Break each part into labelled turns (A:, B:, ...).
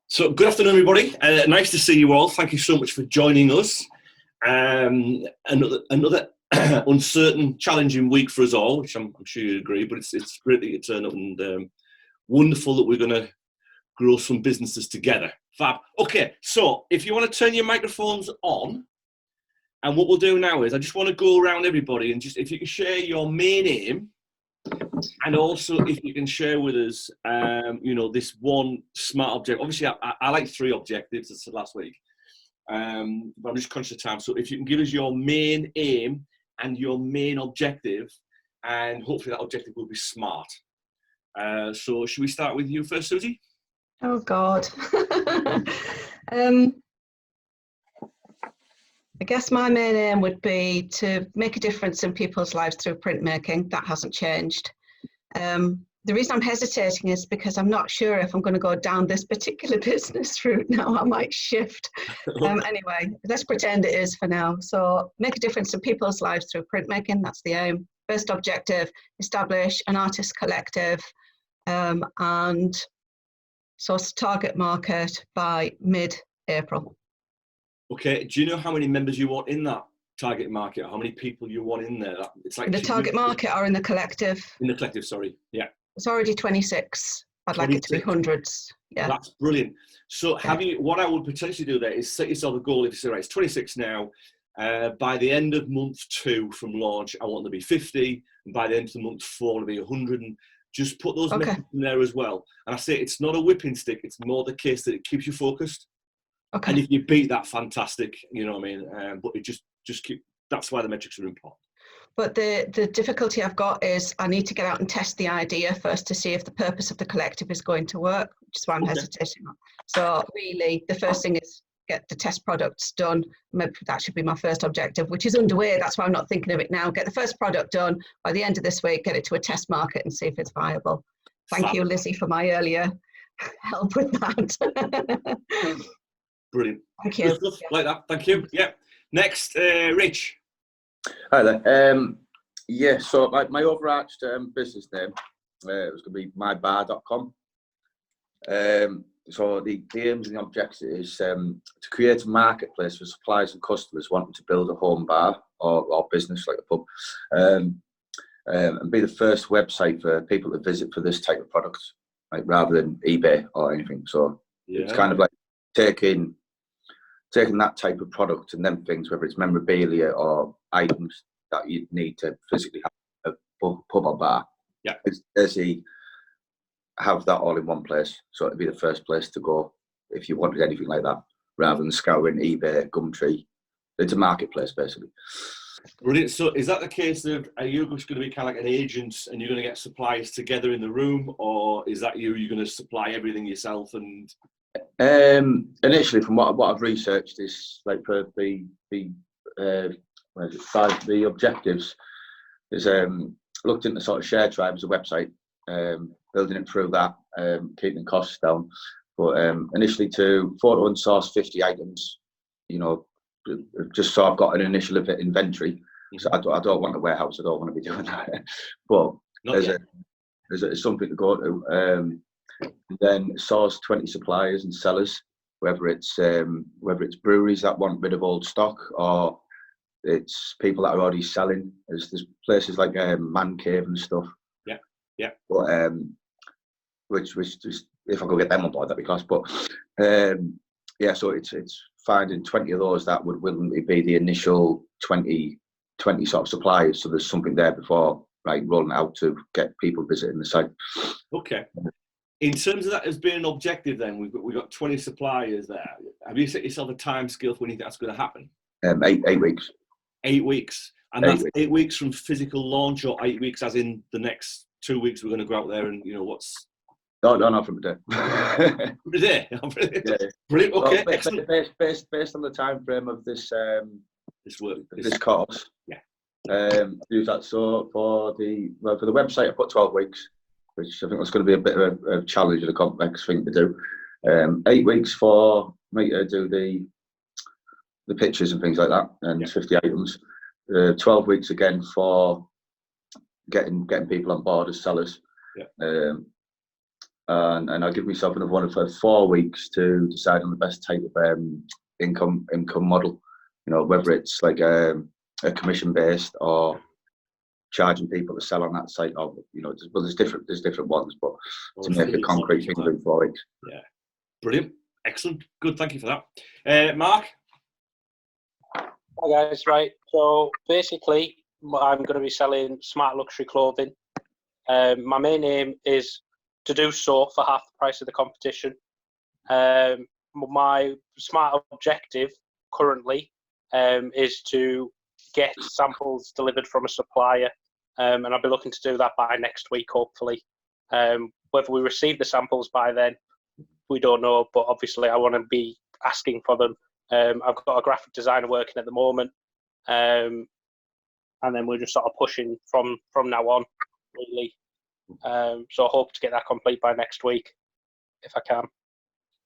A: So, good afternoon, everybody. Nice to see you all. Thank you so much for joining us. Another uncertain, challenging week for us all, which I'm sure you agree. But it's great that you turn up, and wonderful that we're going to grow some businesses together. Fab. Okay, so if you want to turn your microphones on, and what we'll do now is I just want to go around everybody and just if you can share your main aim. And also, if you can share with us, this one smart object. Obviously, I like 3 objectives. That's last week, but I'm just conscious of time. So, if you can give us your main aim and your main objective, and hopefully that objective will be smart. So, should we start with you first, Susie?
B: Oh God. I guess my main aim would be to make a difference in people's lives through printmaking. That hasn't changed. The reason I'm hesitating is because I'm not sure if I'm going to go down this particular business route now. I might shift. Anyway, let's pretend it is for now. So make a difference in people's lives through printmaking. That's the aim. First objective, establish an artist collective and source target market by mid-April.
A: Okay, do you know how many members you want in that target market, or how many people you want in there? It's like
B: in the target market or in the collective?
A: In the collective, sorry. Yeah.
B: It's already 26. I'd
A: 26.
B: like it to be hundreds. Yeah.
A: That's brilliant. So what I would potentially do there is set yourself a goal. If you say, right, it's 26 now, by the end of month 2 from launch, I want to be 50. And by the end of the month 4, I want to be 100. And just put those metrics in there as well. And I say it's not a whipping stick. It's more the case that it keeps you focused.
B: Okay.
A: And if you beat that, fantastic. You know what I mean? But it just keep. That's why the metrics are important.
B: But the difficulty I've got is I need to get out and test the idea first to see if the purpose of the collective is going to work, which is why I'm hesitating. So really, the first thing is get the test products done. Maybe that should be my first objective, which is underway. That's why I'm not thinking of it now. Get the first product done by the end of this week, get it to a test market and see if it's viable. Thank you, Lizzie, for my earlier help with that.
A: Brilliant.
B: Thank you.
A: Good stuff like that. Thank you. Yeah. Next, Rich.
C: Hi there. So my overarching business name was going to be mybar.com. So the aims and the objectives is to create a marketplace for suppliers and customers wanting to build a home bar or business like a pub, and be the first website for people to visit for this type of product, like rather than eBay or anything. So it's kind of like taking that type of product and them things, whether it's memorabilia or items that you need to physically have a pub or bar.
A: Yeah.
C: It's basically have that all in one place. So it'd be the first place to go if you wanted anything like that, rather than scouring eBay, Gumtree. It's a marketplace, basically.
A: Brilliant. So is that the case of, are you just going to be kind of like an agent and you're going to get suppliers together in the room, or is that you're going to supply everything yourself? And
C: initially, from what I've researched, is like for the objectives is looked into sort of Share Tribe as a website, building it through that, keeping costs down. But initially to photo and source 50 items, just so I've got an initial inventory. So I don't want a warehouse. I don't want to be doing that. But there's something to go to. Then source 20 suppliers and sellers, whether it's breweries that want rid of old stock, or it's people that are already selling. There's places like Man Cave and stuff.
A: Yeah.
C: But which just, if I could get them on board, that'd be class. But so it's finding 20 of those that would willingly be the initial 20 sort of suppliers. So there's something there before rolling out to get people visiting the site.
A: Okay. In terms of that as being an objective, then we've got 20 suppliers there. Have you set yourself a time scale for when you think that's going to happen?
C: 8 weeks.
A: 8 weeks, and that's 8 weeks from physical launch, or 8 weeks as in the next 2 weeks we're going to go out there and what's.
C: No, from the day.
A: From the day.
C: Yeah.
A: Brilliant. Okay,
C: well,
A: excellent.
C: Based on the time frame of this course.
A: Yeah.
C: Use that. So for the website, I put 12 weeks. Which I think was going to be a bit of a challenge and a complex thing to do. 8 weeks for me to do the pictures and things like that, and 50 items. 12 weeks again for getting people on board as sellers.
A: Yeah.
C: and I'll give myself another one for 4 weeks to decide on the best type of income model. You know, whether it's like a commission based or charging people to sell on that site, or you know, there's different ones, but to make a concrete thing within 4 weeks.
A: Yeah, brilliant, excellent, good. Thank you for that, Mark.
D: Hi guys, right. So basically, I'm going to be selling smart luxury clothing. My main aim is to do so for half the price of the competition. My smart objective currently is to get samples delivered from a supplier, and I'll be looking to do that by next week, hopefully. Whether we receive the samples by then, we don't know, but obviously I want to be asking for them. I've got a graphic designer working at the moment, and then we're just sort of pushing from now on, really. So I hope to get that complete by next week, if I can.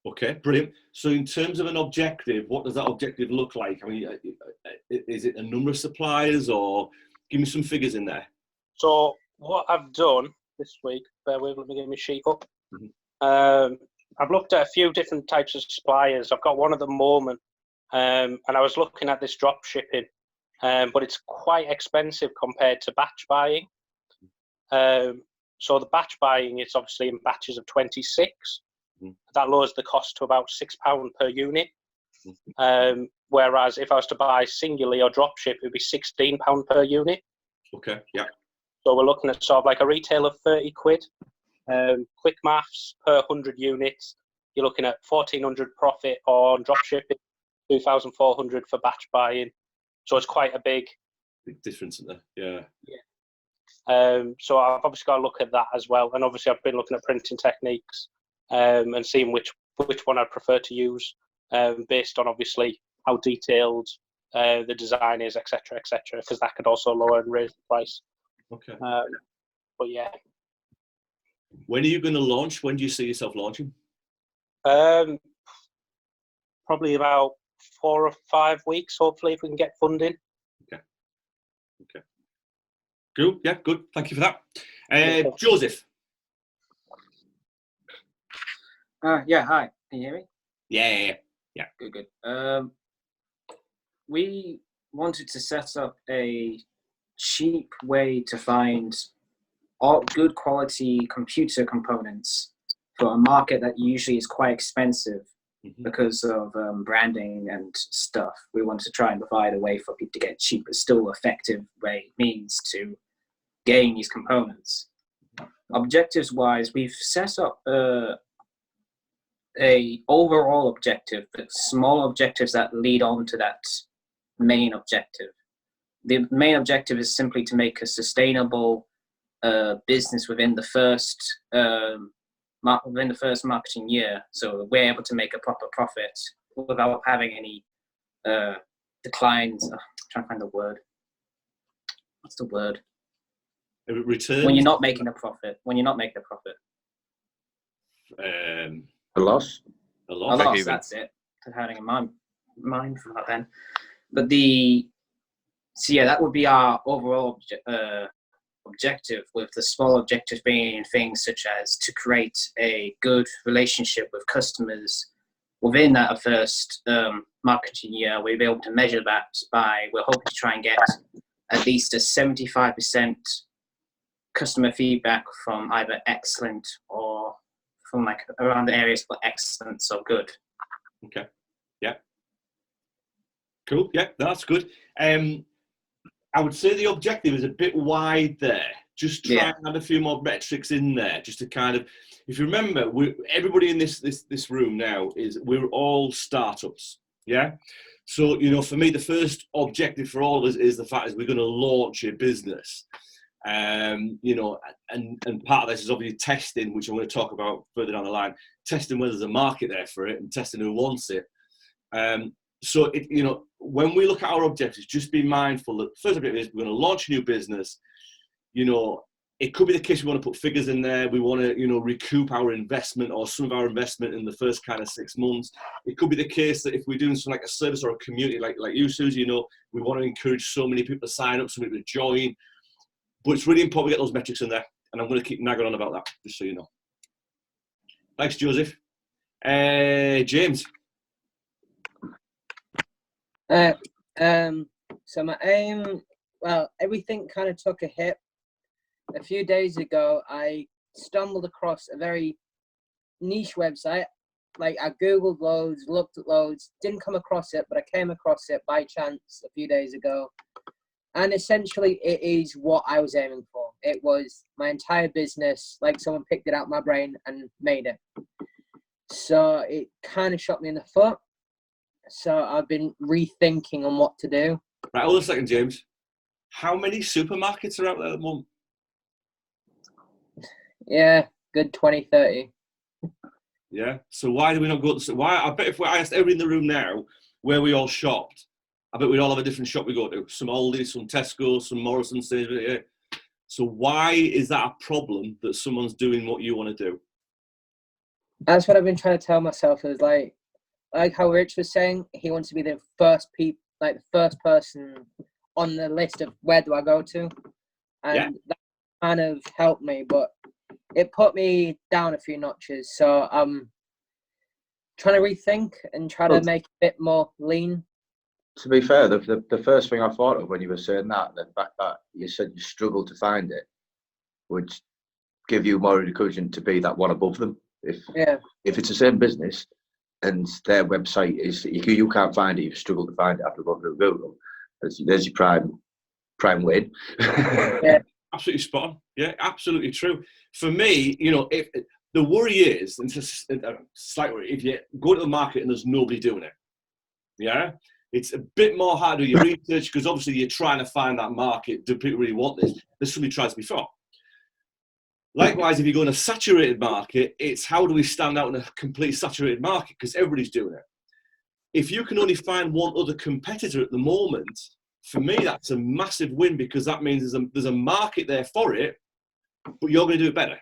A: Okay, brilliant. So in terms of an objective, what does that objective look like? I mean, is it a number of suppliers, or give me some figures in there?
D: So what I've done this week, bear with, let me get my sheet up. I've looked at a few different types of suppliers. I've got one at the moment, and I was looking at this drop shipping, but it's quite expensive compared to batch buying. So the batch buying is obviously in batches of 26. That lowers the cost to about £6 per unit. Whereas if I was to buy singularly or drop ship, it would be £16 per unit.
A: Okay, yeah.
D: So we're looking at sort of like a retail of 30 quid. Quick maths, per 100 units, you're looking at 1,400 profit on drop shipping, 2,400 for batch buying. So it's quite a big
A: difference in there. Yeah.
D: So I've obviously got to look at that as well. And obviously I've been looking at printing techniques and seeing which one I prefer to use based on obviously how detailed the design is, etc., because that could also lower and raise the price.
A: Okay.
D: But yeah.
A: When are you going to launch? When do you see yourself launching?
D: Probably about 4 or 5 weeks, hopefully, if we can get funding.
A: Okay. Cool. Yeah, good. Thank you for that. Joseph.
E: Yeah, hi. Can you hear me?
A: Yeah.
E: Good. We wanted to set up a cheap way to find all good quality computer components for a market that usually is quite expensive because of branding and stuff. We want to try and provide a way for people to get cheap but still effective means to gain these components. Objectives wise, we've set up a overall objective, but small objectives that lead on to that main objective. The main objective is simply to make a sustainable business within the first marketing year, so we're able to make a proper profit without having any declines. I'm trying to find the word. What's the word?
A: Return.
E: When you're not making a profit.
C: A loss.
E: A loss. That's it. I'm having a mind for that then. But that would be our overall objective, with the small objectives being things such as to create a good relationship with customers within that first marketing year. We'll be able to measure that we're hoping to try and get at least a 75% customer feedback from either excellent or from like around the areas for excellent, so good.
A: Okay. Yeah. Cool. Yeah, that's good. I would say the objective is a bit wide there. Just try and add a few more metrics in there, just to kind of, if you remember, everybody in this room now we're all startups. Yeah. So, for me, the first objective for all of us is the fact is we're going to launch a business. And part of this is obviously testing, which I'm going to talk about further down the line, testing whether there's a market there for it and testing who wants it. So, when we look at our objectives, just be mindful that first objective is we're going to launch a new business. It could be the case we want to put figures in there. We want to, recoup our investment or some of our investment in the first kind of 6 months. It could be the case that if we're doing something like a service or a community like you, Susie, we want to encourage so many people to sign up, so many people to join. But it's really important we get those metrics in there. And I'm going to keep nagging on about that, just so you know. Thanks, Joseph. James.
F: So my aim, well, everything kind of took a hit. A few days ago, I stumbled across a very niche website. Like, I Googled loads, looked at loads, didn't come across it, but I came across it by chance a few days ago. And essentially, it is what I was aiming for. It was my entire business, like someone picked it out of my brain and made it. So it kind of shot me in the foot. So I've been rethinking on what to do.
A: Right, hold on a second, James. How many supermarkets are out there at the moment?
F: Yeah, good 20, 30.
A: Yeah. So why do we not go to why? I bet if I asked everyone in the room now where we all shopped, I bet we'd all have a different shop we go to. Some Aldi, some Tesco, some Morrison's. Yeah. So why is that a problem that someone's doing what you want to do?
F: That's what I've been trying to tell myself. Is like how Rich was saying, he wants to be the first person on the list of where do I go to, and that kind of helped me, but it put me down a few notches. So I'm trying to rethink and try to make it a bit more lean.
C: To be fair, the first thing I thought of when you were saying that, the fact that you said you struggled to find it, would give you more encouragement to be that one above them. If it's the same business and their website is you can't find it, you struggle to find it after going through Google. There's your prime win.
F: Yeah.
A: Absolutely spot on. Yeah, absolutely true. For me, if the worry is, and it's a slight worry, if you go to the market and there's nobody doing it, yeah, it's a bit more hard to do your research because obviously you're trying to find that market. Do people really want this? There's somebody tries before. Likewise, if you go in a saturated market, it's how do we stand out in a complete saturated market because everybody's doing it. If you can only find one other competitor at the moment, for me, that's a massive win because that means there's a market there for it, but you're going to do it better.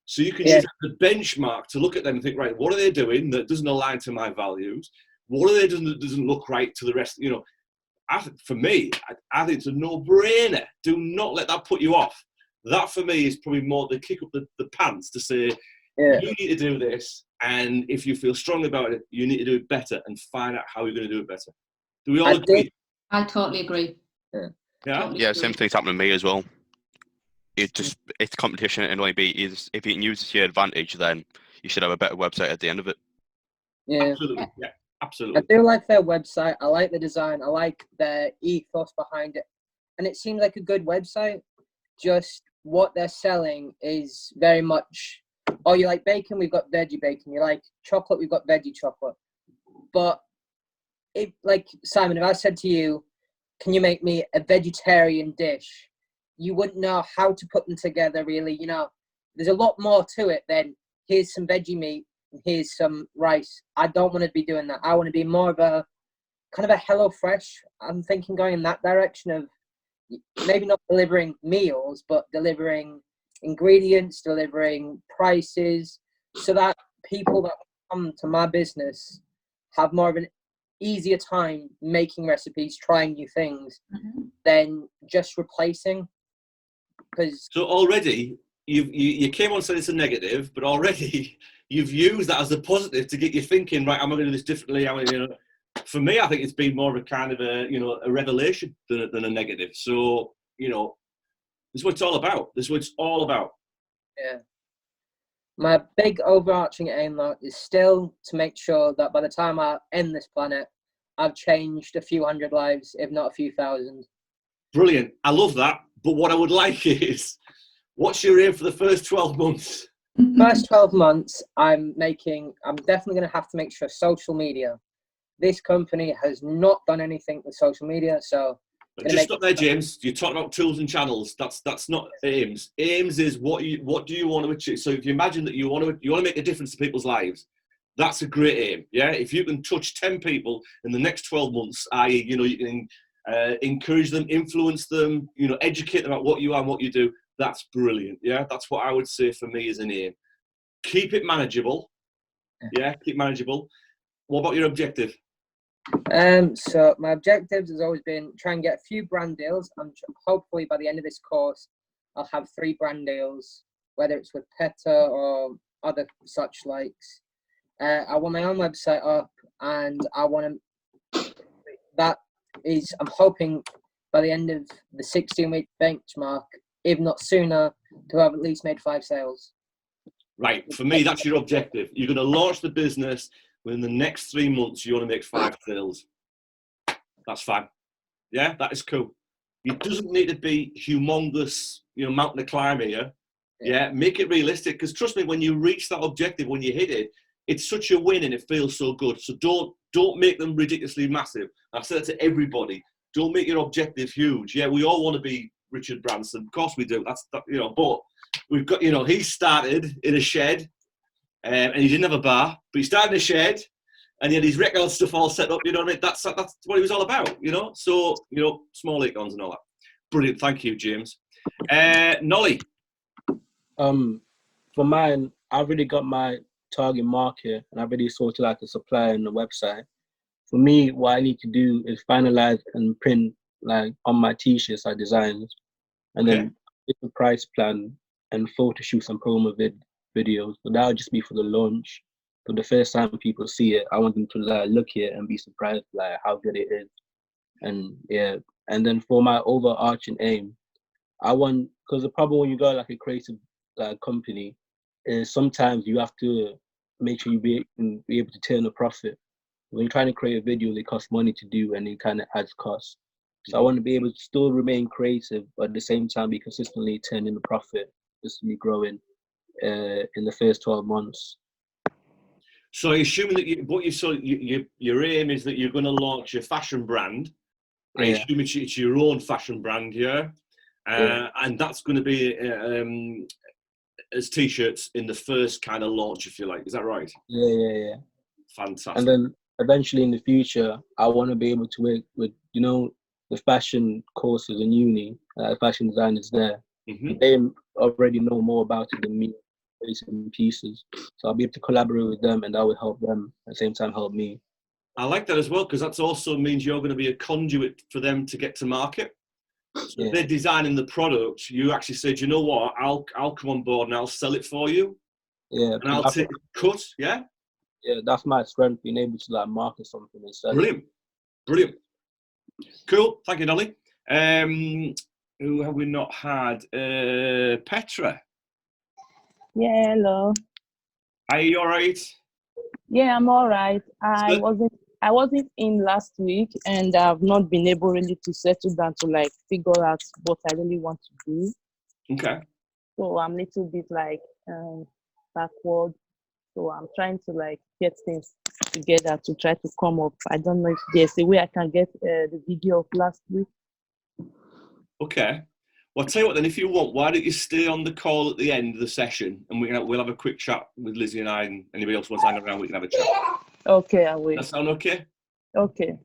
A: So you can use the benchmark to look at them and think, right, what are they doing that doesn't align to my values? What are they doing that doesn't look right to the rest? For me, I think it's a no-brainer. Do not let that put you off. That for me is probably more the kick up the pants to say, you need to do this. And if you feel strongly about it, you need to do it better and find out how you're going to do it better. Do we all agree?
G: I totally agree.
A: Yeah,
H: same thing's happening to me as well. It's competition and only if you can use it to your advantage, then you should have a better website at the end of it.
F: Yeah.
A: Absolutely. Yeah, absolutely.
F: I do like their website. I like the design. I like their ethos behind it. And it seems like a good website. Just what they're selling is very much, oh, you like bacon? We've got veggie bacon. You like chocolate? We've got veggie chocolate. But like Simon, if I said to you, can you make me a vegetarian dish? You wouldn't know how to put them together, really. There's a lot more to it than here's some veggie meat and here's some rice. I don't want to be doing that. I want to be more of a kind of a HelloFresh. I'm thinking going in that direction of maybe not delivering meals, but delivering ingredients, delivering prices, so that people that come to my business have more of an easier time making recipes, trying new things, than just replacing.
A: So already you came on and said it's a negative, but already you've used that as a positive to get you thinking, right, am I going to do this differently? For me, I think it's been more of a kind of a revelation than a negative. So, this is what it's all about. This is what it's all about.
F: Yeah. My big overarching aim, though, is still to make sure that by the time I end this planet, I've changed a few hundred lives, if not a few thousand.
A: Brilliant. I love that. But what I would like is, what's your aim for the first 12 months?
F: First 12 months, I'm definitely going to have to make sure social media. This company has not done anything with social media, so
A: just stop there, James. You're talking about tools and channels. That's not aims. Aims is what do you want to achieve? So if you imagine that you want to make a difference to people's lives, that's a great aim. Yeah, if you can touch 10 people in the next 12 months, i.e., you can encourage them, influence them, educate them about what you are and what you do. That's brilliant. Yeah, that's what I would say for me is an aim. Keep it manageable. Yeah, keep manageable. What about your objective?
F: So my objectives has always been try and get a few brand deals. Hopefully by the end of this course, I'll have 3 brand deals, whether it's with PETA or other such likes. I want my own website up, and I want to. I'm hoping by the end of the 16-week benchmark, if not sooner, to have at least made 5 sales.
A: Right. For me, that's your objective. You're going to launch the business within the next 3 months. You want to make 5 sales. That's fine. Yeah, that is cool. It doesn't need to be humongous, mountain to climb here. Yeah, make it realistic, because trust me, when you reach that objective, when you hit it, it's such a win and it feels so good. So don't make them ridiculously massive. I've said it to everybody. Don't make your objective huge. Yeah, we all want to be Richard Branson. Of course we do. But we've got, he started in a shed, and he didn't have a bar, but he started in a shed, and he had his record stuff all set up. You know what I mean? That's what he was all about. So small acorns and all that. Brilliant. Thank you, James. Nolly.
G: For mine, I've already got my target market, and I've already sorted out the supplier and the website. For me, what I need to do is finalize and print like on my t-shirts I designed, and then get the price plan and photo shoots and promo videos. So that'll just be for the launch. So the first time people see it, I want them to look at it and be surprised how good it is. And and then for my overarching aim, I want, because the problem when you go a creative company is sometimes you have to make sure you be able to turn a profit. When you're trying to create a video, they cost money to do, and it kind of adds costs. So I want to be able to still remain creative, but at the same time be consistently turning a profit, just to be growing in the first 12 months.
A: So assuming that your aim is that you're going to launch a fashion brand. I assume it's your own fashion brand, and that's going to be as t-shirts in the first kind of launch, if you like. Is that right? Yeah. Fantastic.
G: And then eventually in the future, I want to be able to work with, the fashion courses in uni, fashion designers there.
A: Mm-hmm.
G: They already know more about it than me, bits and pieces. So I'll be able to collaborate with them, and that will help them at the same time help me.
A: I like that as well, because that also means you're going to be a conduit for them to get to market. So if they're designing the product, you actually said, you know what, I'll come on board and I'll sell it for you.
G: Yeah.
A: And I'll take a cut, yeah?
G: Yeah, that's my strength, being able to market something and sell it.
A: Brilliant. Cool. Thank you, Nolly. Who have we not had? Petra.
I: Yeah, hello.
A: Are you all right?
I: Yeah, I'm all right. I wasn't in last week, and I've not been able really to settle down to figure out what I really want to do.
A: Okay.
I: So I'm a little bit backward. So I'm trying to get things together to try to come up. I don't know if there's a way I can get the video of last week.
A: Okay. Well, I'll tell you what then, if you want, why don't you stay on the call at the end of the session, and we'll have a quick chat with Lizzie and I, and anybody else wants to hang around, we can have a chat.
I: Okay, I will.
A: That sound okay? Okay.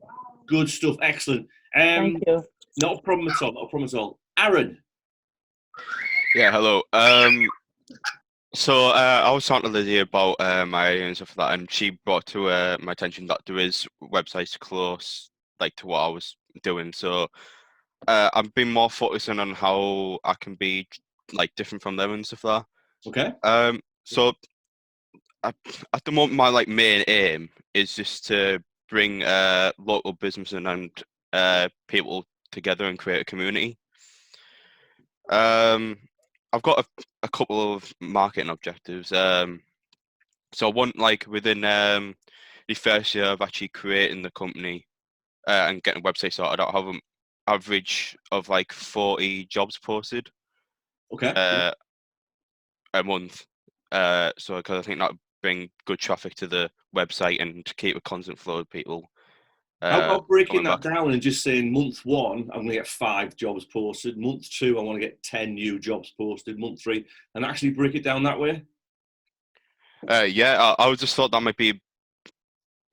A: Good stuff. Excellent.
I: Thank you.
A: Not a problem at all. Aaron.
H: Yeah, hello. So I was talking to Lizzie about my area and stuff like that, and she brought to my attention that there is websites close to what I was doing. So I've been more focusing on how I can be different from them and stuff like that.
A: Okay.
H: So at the moment, my main aim is just to bring local businesses and people together and create a community. I've got a couple of marketing objectives. So I want within the first year of actually creating the company and getting a website sorted out, have an average of 40 jobs posted.
A: Okay.
H: A month. So because I think that would bring good traffic to the website and keep a constant flow of people.
A: How about breaking that down and just saying month 1, I'm going to get 5 jobs posted. Month 2, I want to get 10 new jobs posted. Month 3, and actually break it down that way?
H: Yeah, I just thought that might be,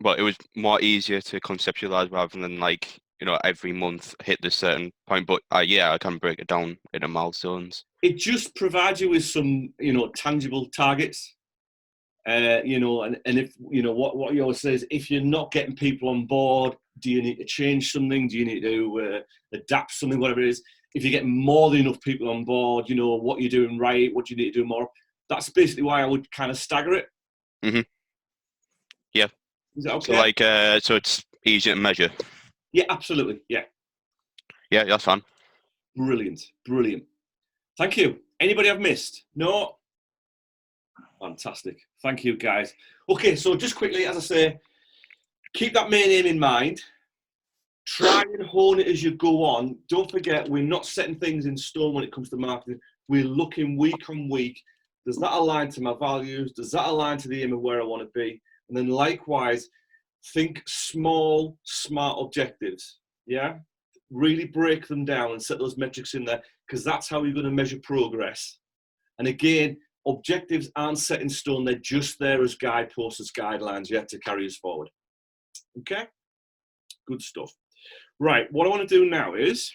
H: it was more easier to conceptualize rather than every month hit this certain point. But I can break it down into milestones. It
A: just provides you with some, tangible targets. And if what you always say is, if you're not getting people on board, do you need to change something? Do you need to adapt something? Whatever it is. If you get more than enough people on board, what you're doing right, what you need to do more. That's basically why I would kind of stagger it.
H: Mm-hmm. Yeah.
A: Is that okay?
H: So like, so it's easier to measure.
A: Yeah, absolutely. Yeah.
H: Yeah, that's fine.
A: Brilliant. Brilliant. Thank you. Anybody I've missed? No? Fantastic. Thank you, guys. Okay, so just quickly, as I say, keep that main aim in mind. Try and hone it as you go on. Don't forget, we're not setting things in stone when it comes to marketing. We're looking week on week. Does that align to my values? Does that align to the aim of where I want to be? And then likewise, think small, smart objectives. Yeah? Really break them down and set those metrics in there, because that's how you're going to measure progress. And again, objectives aren't set in stone. They're just there as guideposts, as guidelines, yeah, to carry us forward. Okay? Good stuff. Right, what I want to do now is,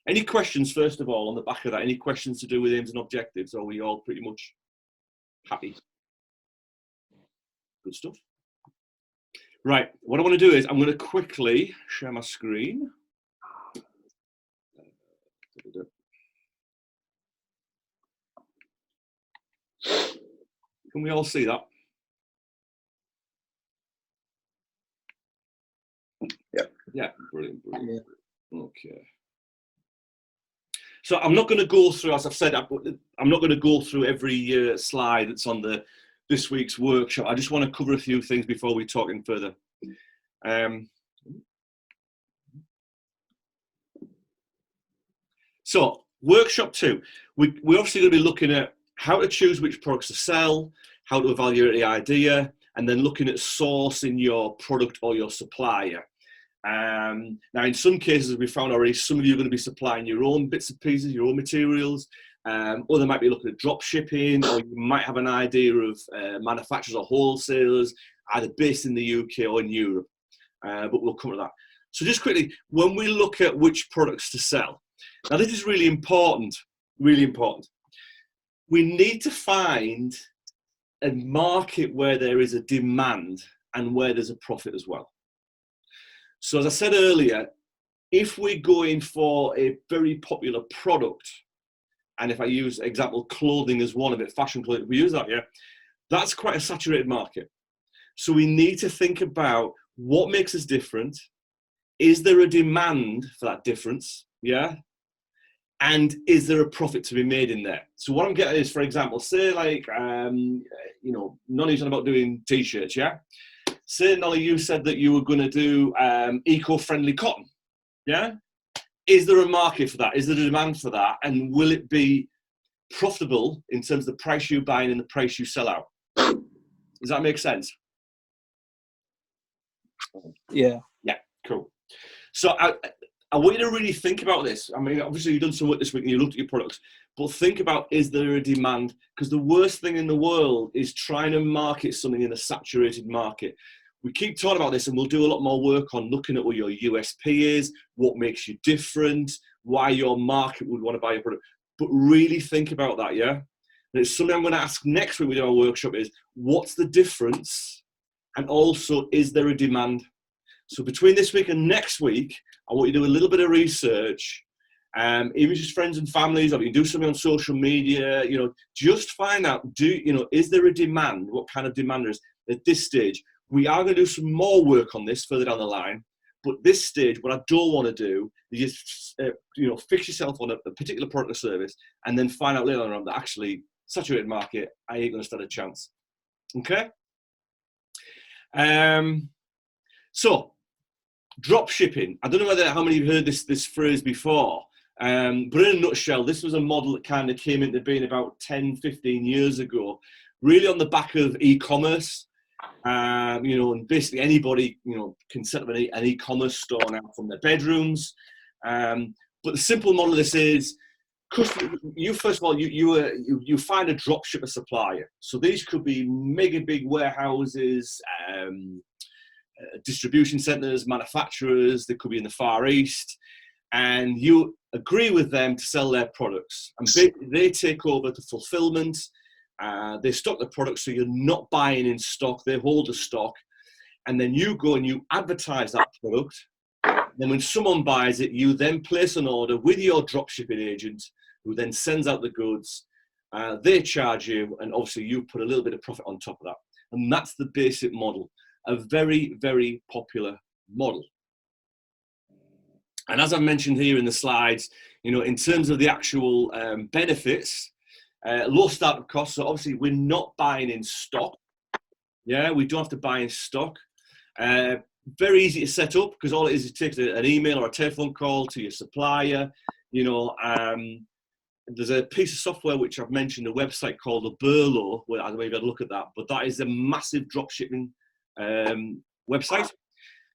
A: any questions, first of all, on the back of that? Any questions to do with aims and objectives? Or are we all pretty much happy? Good stuff. Right, what I want to do is, I'm going to quickly share my screen. Can we all see that? Yeah, brilliant, brilliant. Yeah. Okay. So I'm not going to go through, as I've said, I'm not going to go through every slide that's on this week's workshop. I just want to cover a few things before we talk in further. So workshop 2, we're obviously going to be looking at how to choose which products to sell, how to evaluate the idea, and then looking at sourcing your product or your supplier. Now, in some cases, we found already, some of you are going to be supplying your own bits and pieces, your own materials, or they might be looking at drop shipping, or you might have an idea of manufacturers or wholesalers, either based in the UK or in Europe, but we'll come to that. So just quickly, when we look at which products to sell, now this is really important, really important. We need to find a market where there is a demand and where there's a profit as well. So as I said earlier, if we're going for a very popular product, and if I use example clothing as one of it, fashion clothing, we use that, yeah, that's quite a saturated market. So we need to think about what makes us different. Is there a demand for that difference? Yeah. And is there a profit to be made in there? So what I'm getting is, for example, say like, you know, Nolly's on about doing t-shirts, yeah? Say, Nolly, you said that you were going to do eco-friendly cotton, yeah? Is there a market for that? Is there a demand for that? And will it be profitable in terms of the price you buy and the price you sell out? Does that make sense?
G: Yeah.
A: Yeah, cool. So I want you to really think about this. I mean, obviously you've done some work this week and you looked at your products, but think about, is there a demand? Because the worst thing in the world is trying to market something in a saturated market. We keep talking about this, and we'll do a lot more work on looking at what your USP is, what makes you different, why your market would want to buy your product. But really think about that, yeah? And it's something I'm going to ask next week we do our workshop is, what's the difference? And also, is there a demand? So between this week and next week, I want you to do a little bit of research, even just friends and families, or you can do something on social media, you know, just find out, is there a demand? What kind of demand there is at this stage? We are going to do some more work on this further down the line, but this stage, what I don't want to do is just, fix yourself on a particular product or service, and then find out later on that actually saturated market, I ain't going to stand a chance. Okay. So drop shipping. I don't know how many of you heard this phrase before, but in a nutshell, this was a model that kind of came into being about 10, 15 years ago, really on the back of e-commerce. And basically anybody, can set up an e-commerce store now from their bedrooms. But the simple model of this is, you first of all, you find a drop shipper supplier. So these could be mega big warehouses, distribution centers, manufacturers. They could be in the Far East, and you agree with them to sell their products, and they take over the fulfillment. They stock the products, so you're not buying in stock. They hold the stock, and then you go and you advertise that product. Then when someone buys it, you then place an order with your drop shipping agent, who then sends out the goods. They charge you, and obviously you put a little bit of profit on top of that. And that's the basic model, a very, very popular model. And as I've mentioned here in the slides, you know, in terms of the actual benefits, low startup costs. So obviously we're not buying in stock. Yeah, we don't have to buy in stock. Very easy to set up, because all it is takes an email or a telephone call to your supplier. You know, there's a piece of software which I've mentioned, a website called the Burlow, where I don't know if you had a look at that, but that is a massive drop shipping website.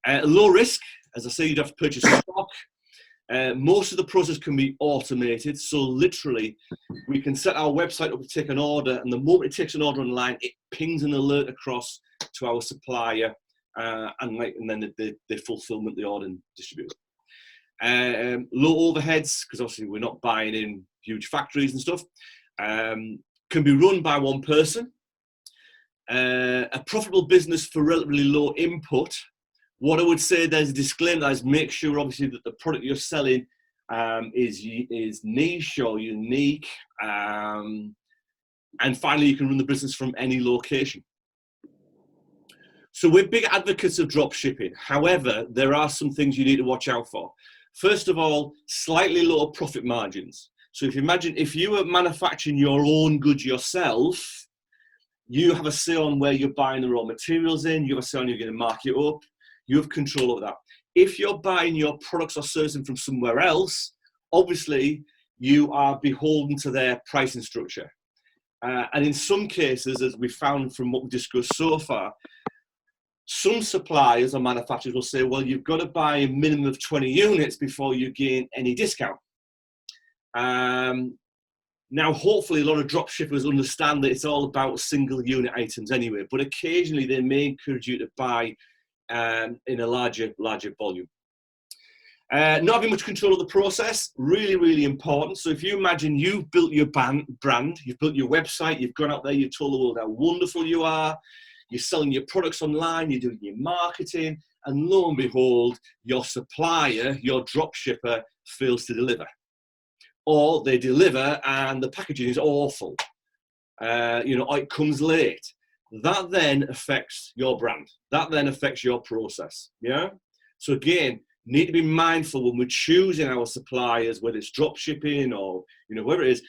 A: Low risk, as I say, you'd have to purchase stock. Most of the process can be automated, so literally we can set our website up to take an order, and the moment it takes an order online, it pings an alert across to our supplier, and then the fulfillment, the order and distribute. Low overheads, because obviously we're not buying in huge factories and stuff. Can be run by one person. A profitable business for relatively low input. What I would say, there's a disclaimer, is make sure obviously that the product you're selling is niche or unique. And finally, you can run the business from any location. So we're big advocates of drop shipping. However, there are some things you need to watch out for. First of all, slightly lower profit margins. So if you imagine, if you were manufacturing your own goods yourself, you have a say on where you're buying the raw materials in, you have a say on you're going to mark it up, you have control over that. If you're buying your products or services from somewhere else, obviously you are beholden to their pricing structure. And in some cases, as we found from what we've discussed so far, some suppliers or manufacturers will say, well, you've got to buy a minimum of 20 units before you gain any discount. Now, hopefully, a lot of drop shippers understand that it's all about single unit items anyway, but occasionally they may encourage you to buy in a larger volume. Not having much control of the process, really, really important. So if you imagine you've built your brand, you've built your website, you've gone out there, you've told the world how wonderful you are, you're selling your products online, you're doing your marketing, and lo and behold, your supplier, your drop shipper, fails to deliver. Or they deliver and the packaging is awful. You know, it comes late. That then affects your brand. That then affects your process. Yeah. So again, need to be mindful when we're choosing our suppliers, whether it's drop shipping or, you know, whatever it is,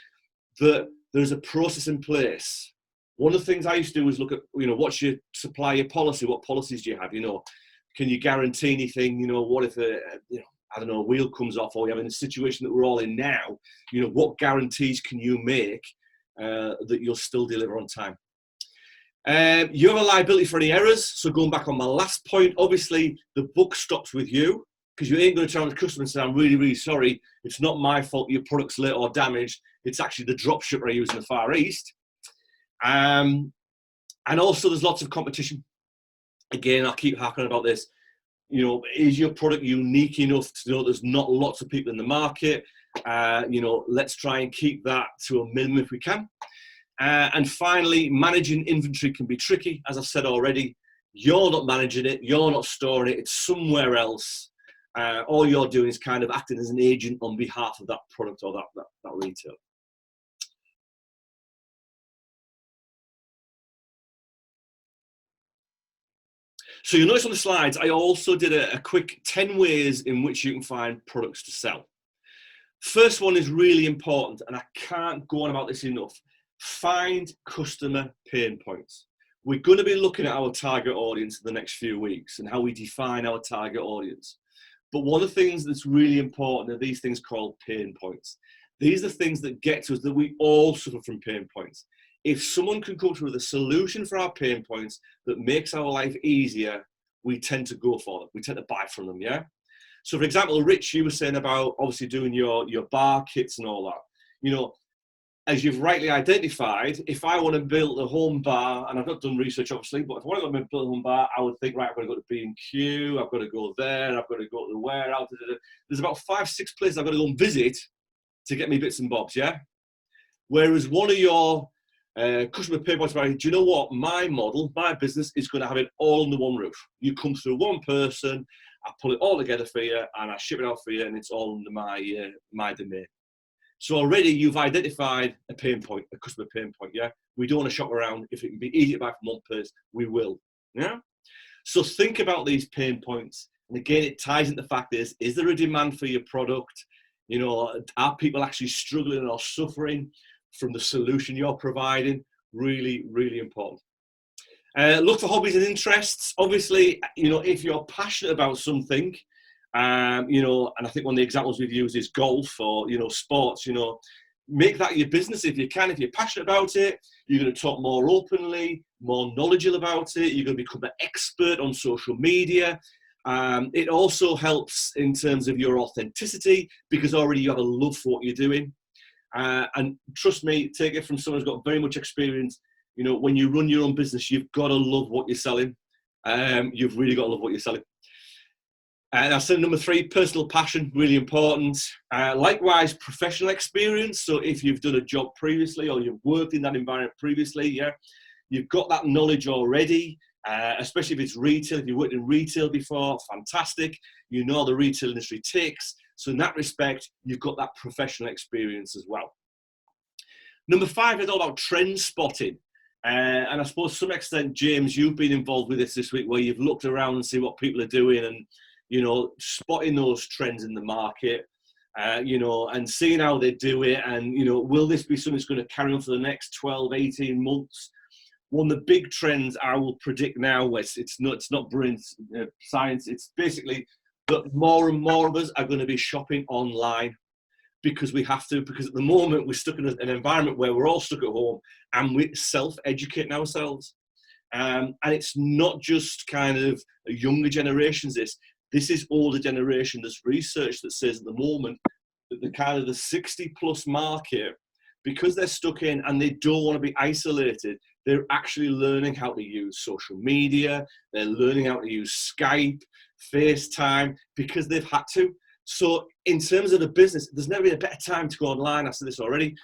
A: that there's a process in place. One of the things I used to do was look at, you know, what's your supplier policy? What policies do you have? You know, can you guarantee anything? You know, what if you know, I don't know, a wheel comes off, or you have in the situation that we're all in now, you know, what guarantees can you make that you'll still deliver on time? You have a liability for any errors. So going back on my last point, obviously the buck stops with you, because you ain't going to turn to the customer and say, I'm really, really sorry. It's not my fault your product's late or damaged. It's actually the drop shipper I use in the Far East. And also there's lots of competition. Again, I'll keep harping about this. You know, is your product unique enough to know there's not lots of people in the market? You know, let's try and keep that to a minimum if we can. And finally, managing inventory can be tricky. As I've said already, you're not managing it, you're not storing it, it's somewhere else. All you're doing is kind of acting as an agent on behalf of that product or that retail. So you'll notice on the slides, I also did a quick 10 ways in which you can find products to sell. First one is really important, and I can't go on about this enough. Find customer pain points. We're going to be looking at our target audience in the next few weeks and how we define our target audience. But one of the things that's really important are these things called pain points. These are things that get to us, that we all suffer from pain points. If someone can come to us with a solution for our pain points that makes our life easier, we tend to go for them. We tend to buy from them, yeah? So for example, Rich, you were saying about obviously doing your bar kits and all that. You know, as you've rightly identified, if I want to build a home bar, and I've not done research obviously, but if I want to build a home bar, I would think, right, I've got to go to B&Q, I've got to go there, I've got to go to the warehouse. There's about 5-6 places I've got to go and visit to get me bits and bobs, yeah? Whereas one of your customer pain points about, do you know what, my model, my business is going to have it all under one roof. You come through one person, I pull it all together for you, and I ship it out for you, and it's all under my domain. So already you've identified a pain point, a customer pain point, yeah? We don't want to shop around. If it can be easy to buy from one place, we will, yeah? So think about these pain points. And again, it ties into the fact is there a demand for your product? You know, are people actually struggling or suffering from the solution you're providing? Really, really important. Look for hobbies and interests. Obviously, you know, if you're passionate about something, you know, and I think one of the examples we've used is golf or, you know, sports, you know, make that your business if you can. If you're passionate about it, you're going to talk more openly, more knowledgeable about it. You're going to become an expert on social media. It also helps in terms of your authenticity because already you have a love for what you're doing. And trust me, take it from someone who's got very much experience. You know, when you run your own business, you've got to love what you're selling. You've really got to love what you're selling. And I said number 3, personal passion, really important. Likewise, professional experience. So if you've done a job previously or you've worked in that environment previously, yeah, you've got that knowledge already, especially if it's retail. If you've worked in retail before, fantastic. You know the retail industry ticks. So in that respect, you've got that professional experience as well. Number 5 is all about trend spotting. And I suppose to some extent, James, you've been involved with this week where you've looked around and see what people are doing and, you know, spotting those trends in the market, you know, and seeing how they do it. And, you know, will this be something that's going to carry on for the next 12, 18 months? One of the big trends I will predict now, it's not brilliant science, it's basically that more and more of us are going to be shopping online because we have to, because at the moment we're stuck in an environment where we're all stuck at home and we're self-educating ourselves. And it's not just kind of younger generations, this is older generation. There's research that says at the moment that the kind of the 60 plus market, because they're stuck in and they don't want to be isolated, they're actually learning how to use social media. They're learning how to use Skype, FaceTime, because they've had to. So in terms of the business, there's never been a better time to go online. I said this already,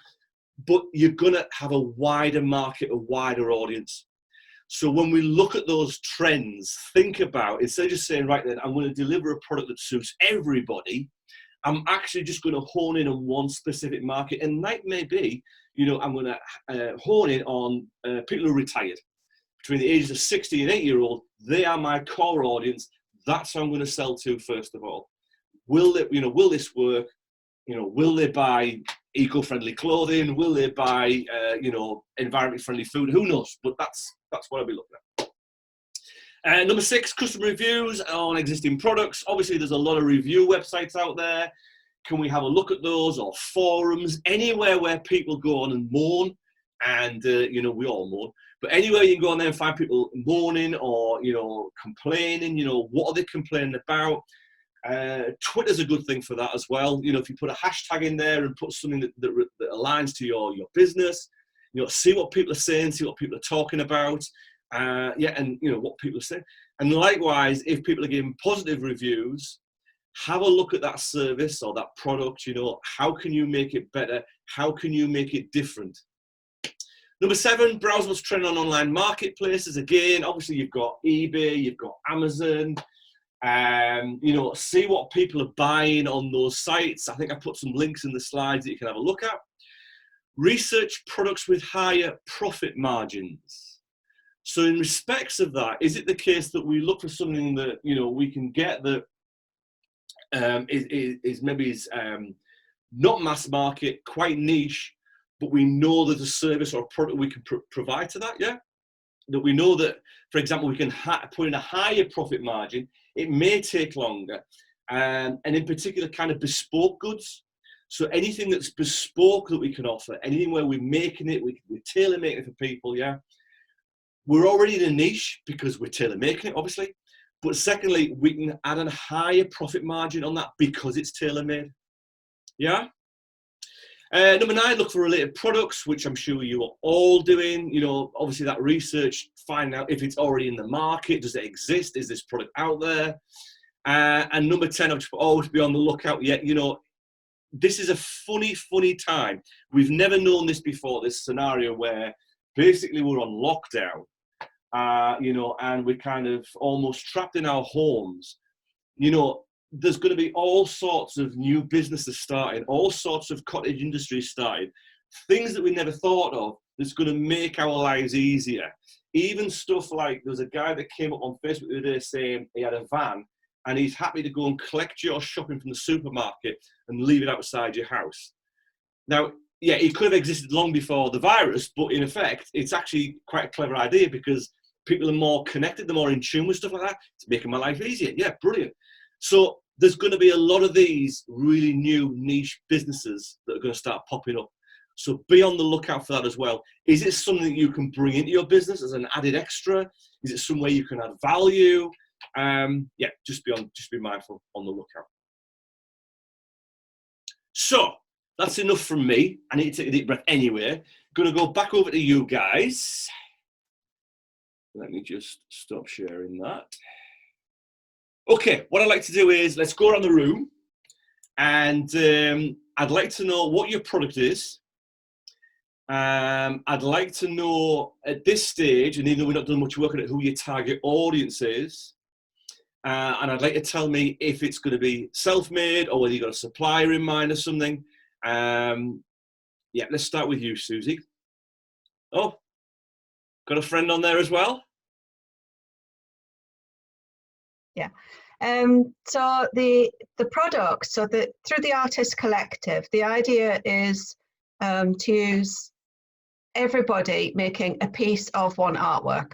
A: but you're going to have a wider market, a wider audience. So when we look at those trends, think about, instead of just saying, right then, I'm going to deliver a product that suits everybody, I'm actually just going to hone in on one specific market. And that may be, you know, I'm going to hone in on people who are retired. Between the ages of 60 and 8-year-old, they are my core audience. That's who I'm going to sell to first of all. Will this work? You know, will they buy eco-friendly clothing? Will they buy, you know, environment-friendly food? Who knows? But that's what I'll be looking at. Number 6, customer reviews on existing products. Obviously, there's a lot of review websites out there. Can we have a look at those, or forums, anywhere where people go on and moan? And, you know, we all moan. But anywhere you can go on there and find people moaning or, you know, complaining, you know, what are they complaining about? Twitter's a good thing for that as well. You know, if you put a hashtag in there and put something that aligns to your business, you know, see what people are saying, see what people are talking about, yeah, and you know what people are saying. And likewise, if people are giving positive reviews, have a look at that service or that product. You know, how can you make it better? How can you make it different? Number 7, browse what's trending on online marketplaces. Again, obviously you've got eBay, you've got Amazon. You know, see what people are buying on those sites. I think I put some links in the slides that you can have a look at. Research products with higher profit margins. So in respects of that, is it the case that we look for something that, you know, we can get that is not mass market, quite niche, but we know there's a service or a product we can provide to that, yeah? That we know that, for example, we can put in a higher profit margin. It may take longer, and in particular, kind of bespoke goods. So anything that's bespoke that we can offer, anything where we're making it, we're tailor-making it for people, yeah? We're already in a niche because we're tailor-making it, obviously. But secondly, we can add a higher profit margin on that because it's tailor-made, yeah? Number 9, look for related products, which I'm sure you are all doing. You know, obviously that research, find out if it's already in the market. Does it exist? Is this product out there? And number 10, I'll just always be on the lookout. Yet, you know, this is a funny time. We've never known this before, this scenario where basically we're on lockdown, you know, and we're kind of almost trapped in our homes. You know, there's going to be all sorts of new businesses starting, all sorts of cottage industries starting, things that we never thought of that's going to make our lives easier. Even stuff like, there's a guy that came up on Facebook the other day saying he had a van and he's happy to go and collect your shopping from the supermarket and leave it outside your house. Now, yeah, it could have existed long before the virus, but in effect, it's actually quite a clever idea because people are more connected, they're more in tune with stuff like that. It's making my life easier. Yeah, brilliant. So there's going to be a lot of these really new niche businesses that are going to start popping up. So be on the lookout for that as well. Is it something you can bring into your business as an added extra? Is it some way you can add value? Yeah, just be mindful on the lookout. So that's enough from me. I need to take a deep breath anyway. Going to go back over to you guys. Let me just stop sharing that. Okay, what I'd like to do is let's go around the room, and I'd like to know what your product is. I'd like to know at this stage, and even though we've not done much work on it, who your target audience is. And I'd like to tell me if it's going to be self-made or whether you've got a supplier in mind or something. Yeah, let's start with you, Susie. Oh, got a friend on there as well?
B: Yeah. So the product, through the Artist Collective, the idea is to use everybody making a piece of one artwork.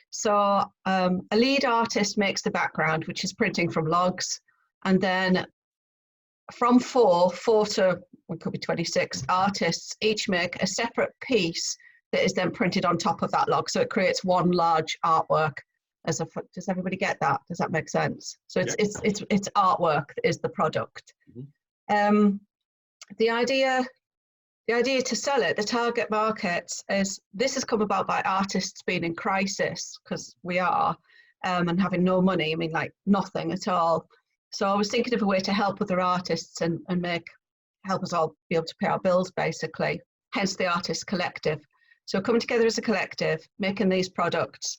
B: So a lead artist makes the background, which is printing from logs, and then from four to, it could be 26 artists, each make a separate piece that is then printed on top of that log. So it creates one large artwork. Does everybody get that? Does that make sense? So it's artwork that is the product. Mm-hmm. The idea to sell it, the target markets, is this has come about by artists being in crisis, because we are, and having no money. I mean, like nothing at all. So I was thinking of a way to help other artists and help us all be able to pay our bills, basically. Hence the Artist Collective. So coming together as a collective, making these products.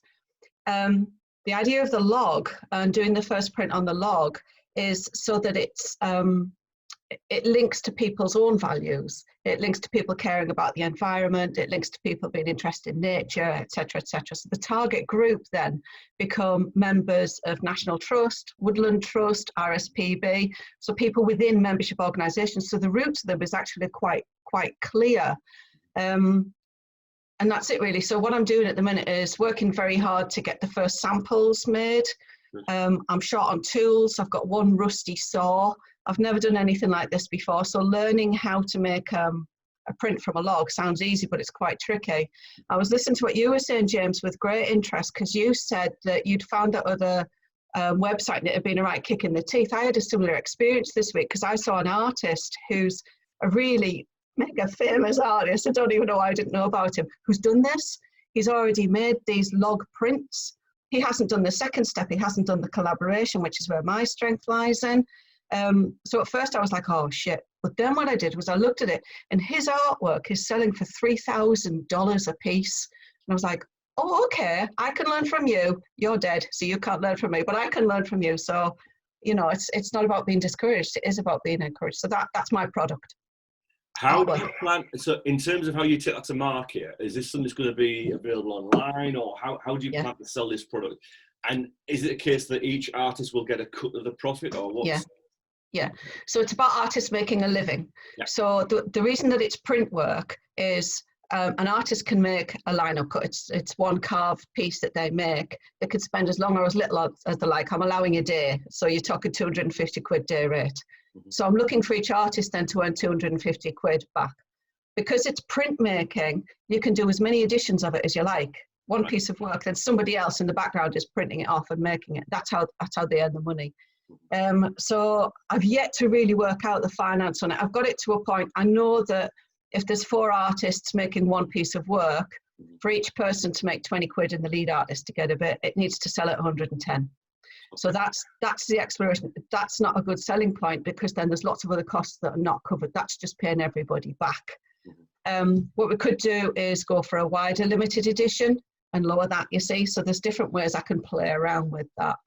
B: The idea of the log and doing the first print on the log is so that it links to people's own values. It links to people caring about the environment. It links to people being interested in nature, etc., etc. So the target group then become members of National Trust, Woodland Trust, RSPB, so people within membership organisations. So the route to them is actually quite clear. And that's it really. So what I'm doing at the minute is working very hard to get the first samples made. I'm short on tools. I've got one rusty saw. I've never done anything like this before. So learning how to make a print from a log sounds easy, but it's quite tricky. I was listening to what you were saying, James, with great interest, because you said that you'd found that other website and it had been a right kick in the teeth. I had a similar experience this week because I saw an artist who's a really mega famous artist, I don't even know why I didn't know about him, who's done this. He's already made these log prints. He hasn't done the second step. He hasn't done the collaboration, which is where my strength lies in. So at first I was like, oh shit. But then what I did was I looked at it, and his artwork is selling for $3,000 a piece. And I was like, oh, okay, I can learn from you. You're dead, so you can't learn from me, but I can learn from you. So, you know, it's not about being discouraged. It is about being encouraged. So that's my product.
A: How do you plan, so in terms of how you take that to market, is this something that's going to be available online, or how do you plan to sell this product? And is it a case that each artist will get a cut of the profit, or what?
B: Yeah. So it's about artists making a living. Yeah. So the reason that it's print work is an artist can make a lino cut. It's one carved piece that they make. They could spend as long or as little as they like. I'm allowing a day. So you're talking 250 quid day rate. Mm-hmm. So I'm looking for each artist then to earn 250 quid back. Because it's printmaking, you can do as many editions of it as you like. One piece of work, then somebody else in the background is printing it off and making it. That's how they earn the money. So I've yet to really work out the finance on it. I've got it to a point. I know that if there's 4 artists making one piece of work, for each person to make 20 quid and the lead artist to get a bit, it needs to sell at 110. So that's the exploration. That's not a good selling point, because then there's lots of other costs that are not covered. That's just paying everybody back. What we could do is go for a wider limited edition and lower that, you see. So there's different ways I can play around with that.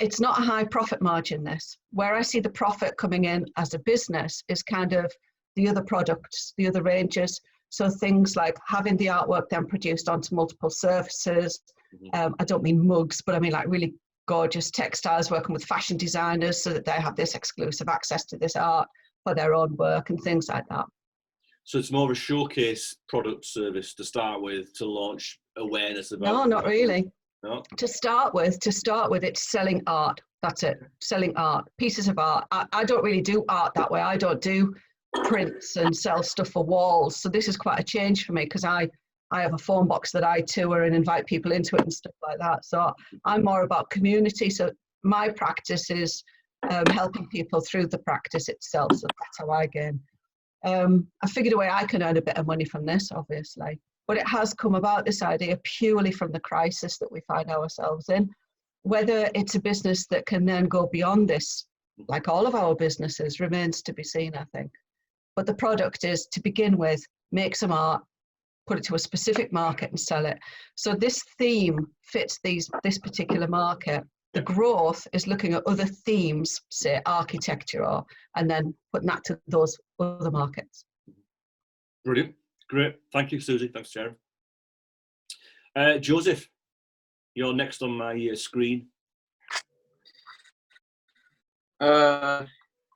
B: it's not a high profit margin, this. Where I see the profit coming in as a business is kind of the other products, the other ranges. So things like having the artwork then produced onto multiple surfaces. I don't mean mugs, but I mean like really gorgeous textiles, working with fashion designers so that they have this exclusive access to this art for their own work and things like that.
A: So it's more of a showcase product service to start with, to launch awareness about.
B: No, not really.
A: No.
B: To start with, it's selling art. That's it. Selling art, pieces of art. I don't really do art that way. I don't do prints and sell stuff for walls. So this is quite a change for me, because I have a phone box that I tour and invite people into it and stuff like that. So I'm more about community. So my practice is helping people through the practice itself. So that's how I gain. I figured a way I can earn a bit of money from this, obviously. But it has come about, this idea, purely from the crisis that we find ourselves in. Whether it's a business that can then go beyond this, like all of our businesses, remains to be seen, I think. But the product is, to begin with, make some art, put it to a specific market and sell it. So this theme fits this particular market. The growth is looking at other themes, say architecture, and then putting that to those other markets.
A: Brilliant. Great. Thank you, Susie. Thanks, Sharon. Joseph, you're next on my screen.
E: What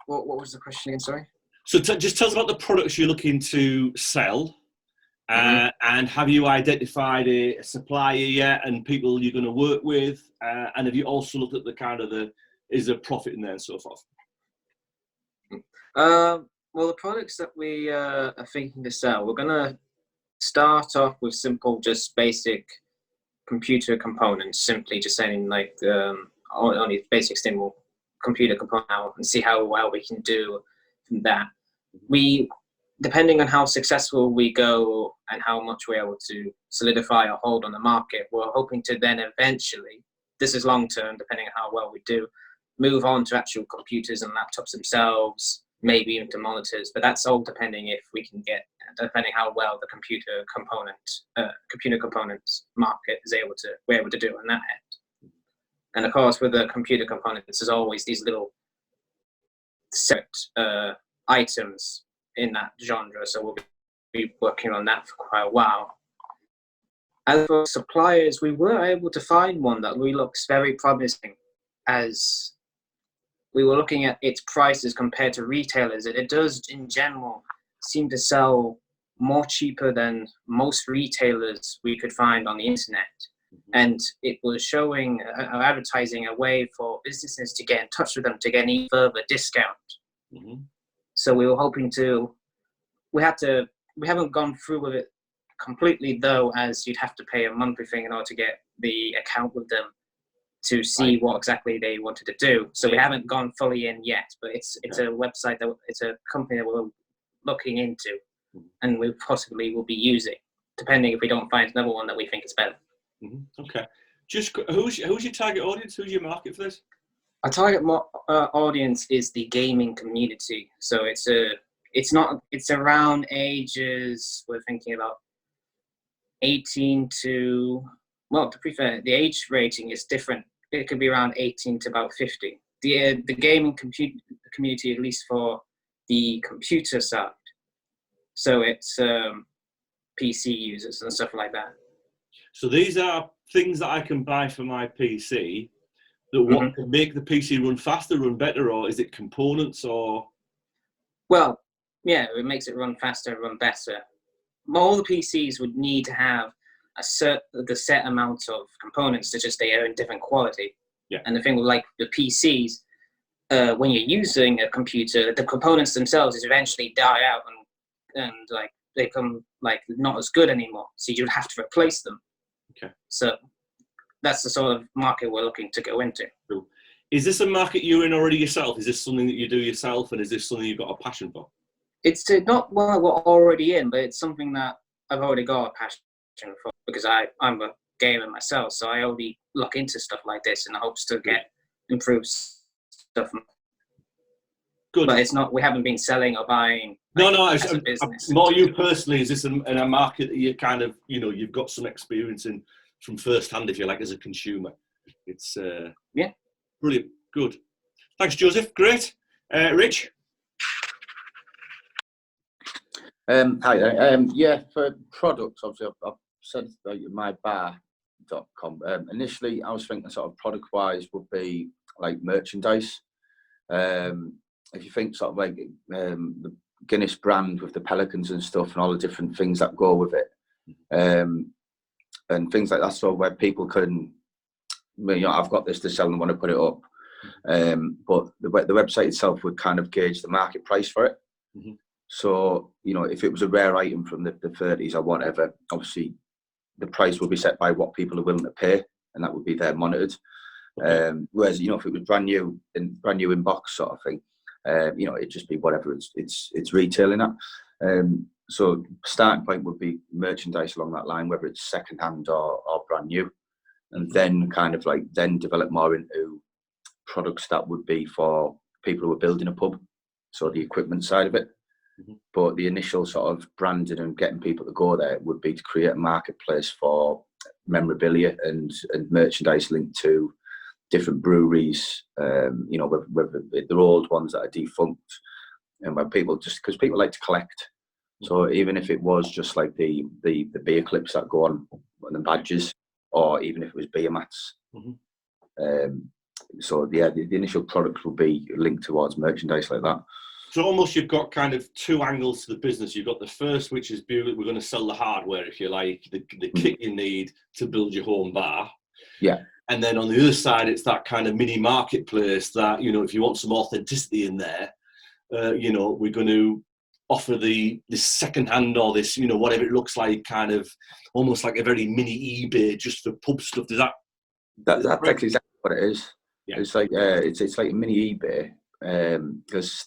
E: was the question again? Sorry.
A: So just tell us about the products you're looking to sell, and have you identified a supplier yet, and people you're going to work with, and have you also looked at the kind of is there profit in there and so forth?
E: Well, the products that we are thinking to sell, we're going to start off with simple, just basic computer components, simply just saying like only basic simple computer component now, and see how well we can do from that. Depending on how successful we go and how much we're able to solidify or hold on the market, we're hoping to then eventually, this is long term, depending on how well we do, move on to actual computers and laptops themselves, maybe even to monitors, but that's all depending depending how well the computer components market we're able to do on that end. And of course, with the computer components, there's always these little set items in that genre, so we'll be working on that for quite a while. As for suppliers, we were able to find one that really looks very promising, as we were looking at its prices compared to retailers. It does, in general, seem to sell more cheaper than most retailers we could find on the internet. And it was showing, advertising a way for businesses to get in touch with them to get any further discount. So we were hoping we haven't gone through with it completely though, as you'd have to pay a monthly thing in order to get the account with them to see what exactly they wanted to do. So we haven't gone fully in yet, but it's a website it's a company that we're looking into, and we possibly will be using, depending if we don't find another one that we think is better.
A: Okay. Just who's your target audience? Who's your market for this?
E: Our target audience is the gaming community. So it's around ages, we're thinking about 18 to, well, to be fair, the age rating is different. It could be around 18 to about 50. The gaming community, at least for the computer side. So it's PC users and stuff like that.
A: So these are things that I can buy for my PC that what can make the PC run faster, run better, or is it components or?
E: Well, yeah, it makes it run faster, run better. All the PCs would need to have the set amount of components, such as they are in different quality.
A: Yeah.
E: And the thing with like the PCs, when you're using a computer, the components themselves eventually die out and like they become like not as good anymore. So you'd have to replace them.
A: Okay.
E: So that's the sort of market we're looking to go into.
A: Cool. Is this a market you're in already yourself? Is this something that you do yourself, and is this something you've got a passion for?
E: It's not what we're already in, but it's something that I've already got a passion for, because I'm a gamer myself, so I already look into stuff like this in hopes to get improved stuff.
A: Good.
E: But it's not. We haven't been selling or buying.
A: No.
E: As a business.
A: More you personally, is this in a market that you kind of, you've got some experience in from first hand, if you like, as a consumer? It's
E: yeah.
A: Brilliant. Good. Thanks, Joseph. Great. Rich?
C: Hi there. Yeah, for products, obviously, I've said mybar.com. Initially, I was thinking sort of product-wise would be like merchandise. If you think sort of like the Guinness brand with the pelicans and stuff and all the different things that go with it, and things like that, so where people can, I've got this to sell and want to put it up. But the website itself would kind of gauge the market price for it.
A: Mm-hmm.
C: So, if it was a rare item from the 30s or whatever, obviously the price would be set by what people are willing to pay, and that would be there monitored. Whereas, if it was brand new in box sort of thing, it'd just be whatever it's retailing at. So starting point would be merchandise along that line, whether it's second hand or brand new, and then kind of like then develop more into products that would be for people who are building a pub, so the equipment side of it. Mm-hmm. But the initial sort of branding and getting people to go there would be to create a marketplace for memorabilia and merchandise linked to different breweries, whether they're old ones that are defunct, and where people, just because people like to collect. So even if it was just like the beer clips that go on the badges, or even if it was beer mats. Mm-hmm. So yeah, the initial products will be linked towards merchandise like that.
A: So almost you've got kind of two angles to the business. You've got the first, which is we're going to sell the hardware, if you like, the kit you need to build your home bar.
C: Yeah.
A: And then on the other side, it's that kind of mini marketplace that, if you want some authenticity in there, we're going to offer this second hand or this, whatever it looks like, kind of almost like a very mini eBay just for pub stuff.
C: That's exactly what it is.
A: Yeah.
C: It's like it's like a mini eBay. There's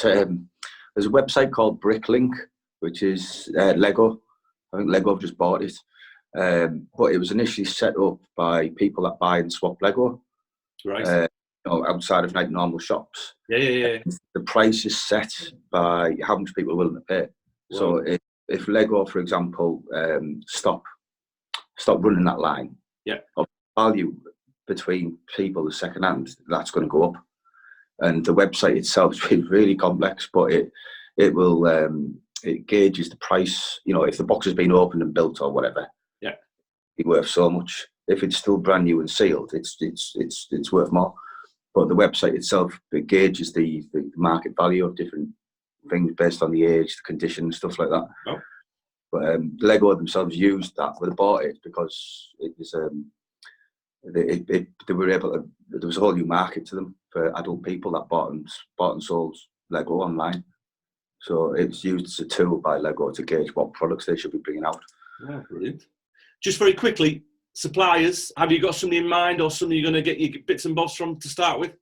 C: a website called Bricklink, which is Lego. I think Lego have just bought it. But it was initially set up by people that buy and swap Lego,
A: right?
C: Outside of like normal shops.
A: Yeah.
C: The price is set by how much people are willing to pay. Wow. So if Lego, for example, stop running that line, of value between people as second hand, that's going to go up. And the website itself is really complex, but it will it gauges the price. If the box has been opened and built or whatever, it's worth so much. If it's still brand new and sealed, it's worth more. But the website itself, it gauges the market value of different things based on the age, the condition, stuff like that. Oh. But Lego themselves used that when they bought it because it was they were able to. There was a whole new market to them for adult people that bought and sold Lego online. So it's used as a tool by Lego to gauge what products they should be bringing out.
A: Yeah, brilliant. Just very quickly, suppliers, have you got somebody in mind or somebody you're going to get your bits and bobs from to start with?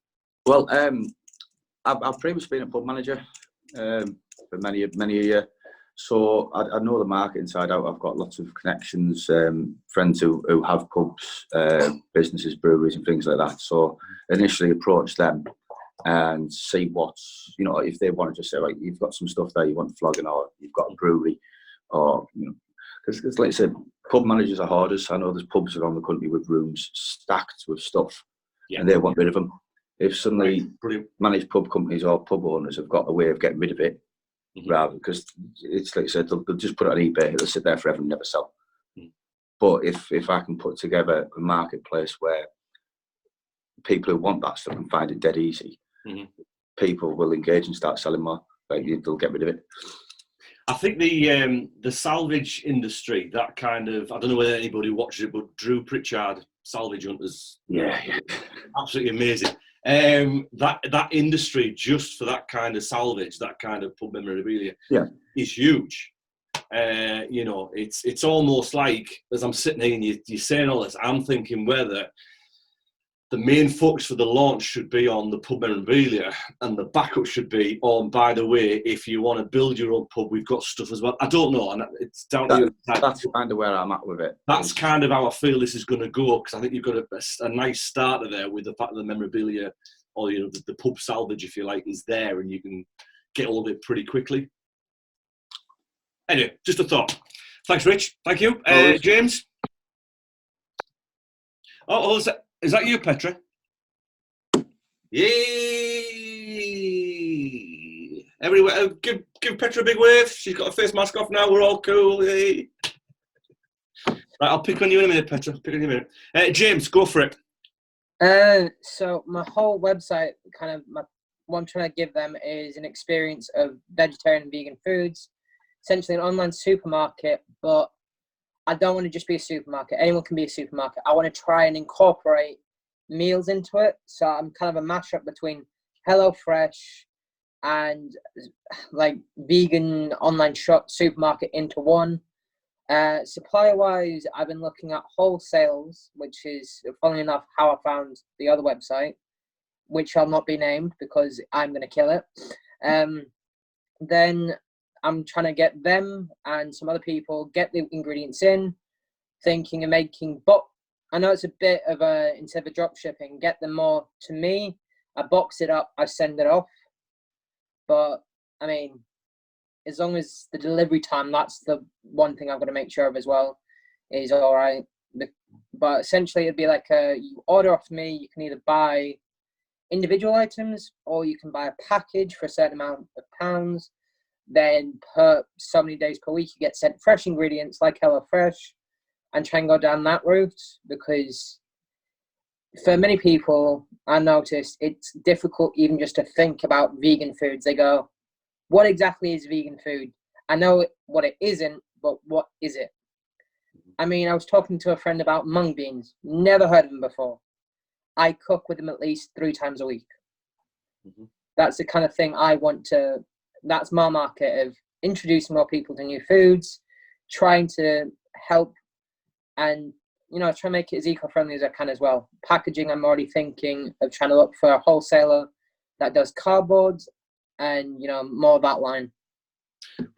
C: Well, I've previously been a pub manager for many a year, so I know the market inside out. I've got lots of connections, friends who have pubs, businesses, breweries and things like that. So initially approach them and see what's, if they want to just say, right, you've got some stuff there you want flogging, or you've got a brewery, or, because like I said, pub managers are hoarders. I know there's pubs around the country with rooms stacked with stuff, and they want rid of them. If suddenly managed pub companies or pub owners have got a way of getting rid of it, rather, because it's like I said, they'll just put it on eBay, it'll sit there forever and never sell. But if I can put together a marketplace where people who want that stuff can find it dead easy, people will engage and start selling more. Like, they'll get rid of it.
A: I think the salvage industry, that kind of, I don't know whether anybody watches it, but Drew Pritchard, Salvage Hunters, absolutely amazing. That industry, just for that kind of salvage, that kind of pub memorabilia, is huge. It's almost like, as I'm sitting here and you're saying all this, I'm thinking whether the main focus for the launch should be on the pub memorabilia, and the backup should be on, by the way, if you want to build your own pub, we've got stuff as well. I don't know, and it's down to you.
C: That's kind of where I'm at with it.
A: That's kind of how I feel this is going to go, because I think you've got a nice starter there with the fact that the memorabilia, or the pub salvage, if you like, is there, and you can get all of it pretty quickly. Anyway, just a thought. Thanks, Rich. Thank you. James? Is that you, Petra? Yay! Everywhere, give Petra a big wave. She's got a face mask off now. We're all cool. Yay! Right, I'll pick on you in a minute, Petra. Pick on you in a minute. James, go for it.
F: So my whole website, what I'm trying to give them is an experience of vegetarian and vegan foods, essentially an online supermarket, but I don't want to just be a supermarket. Anyone can be a supermarket. I want to try and incorporate meals into it. So I'm kind of a mashup between HelloFresh and like vegan online shop supermarket into one. Supplier wise, I've been looking at wholesales, which is, funnily enough, how I found the other website, which shall not be named because I'm going to kill it. Then I'm trying to get them and some other people get the ingredients in, thinking of making, but I know it's a bit of a, instead of drop shipping, get them more to me. I box it up, I send it off. But I mean, as long as the delivery time, that's the one thing I've got to make sure of as well, is all right. But essentially, it'd be like you order off me, you can either buy individual items or you can buy a package for a certain amount of pounds. Then per so many days per week, you get sent fresh ingredients like HelloFresh, and try and go down that route, because for many people, I noticed it's difficult even just to think about vegan foods. They go, what exactly is vegan food? I know what it isn't, but what is it? I mean, I was talking to a friend about mung beans. Never heard of them before. I cook with them at least 3 times a week.
A: Mm-hmm.
F: That's the kind of thing I want to, that's my market of introducing more people to new foods, trying to help and, you know, try and make it as eco-friendly as I can as well. Packaging, I'm already thinking of trying to look for a wholesaler that does cardboard and, you know, more of that line.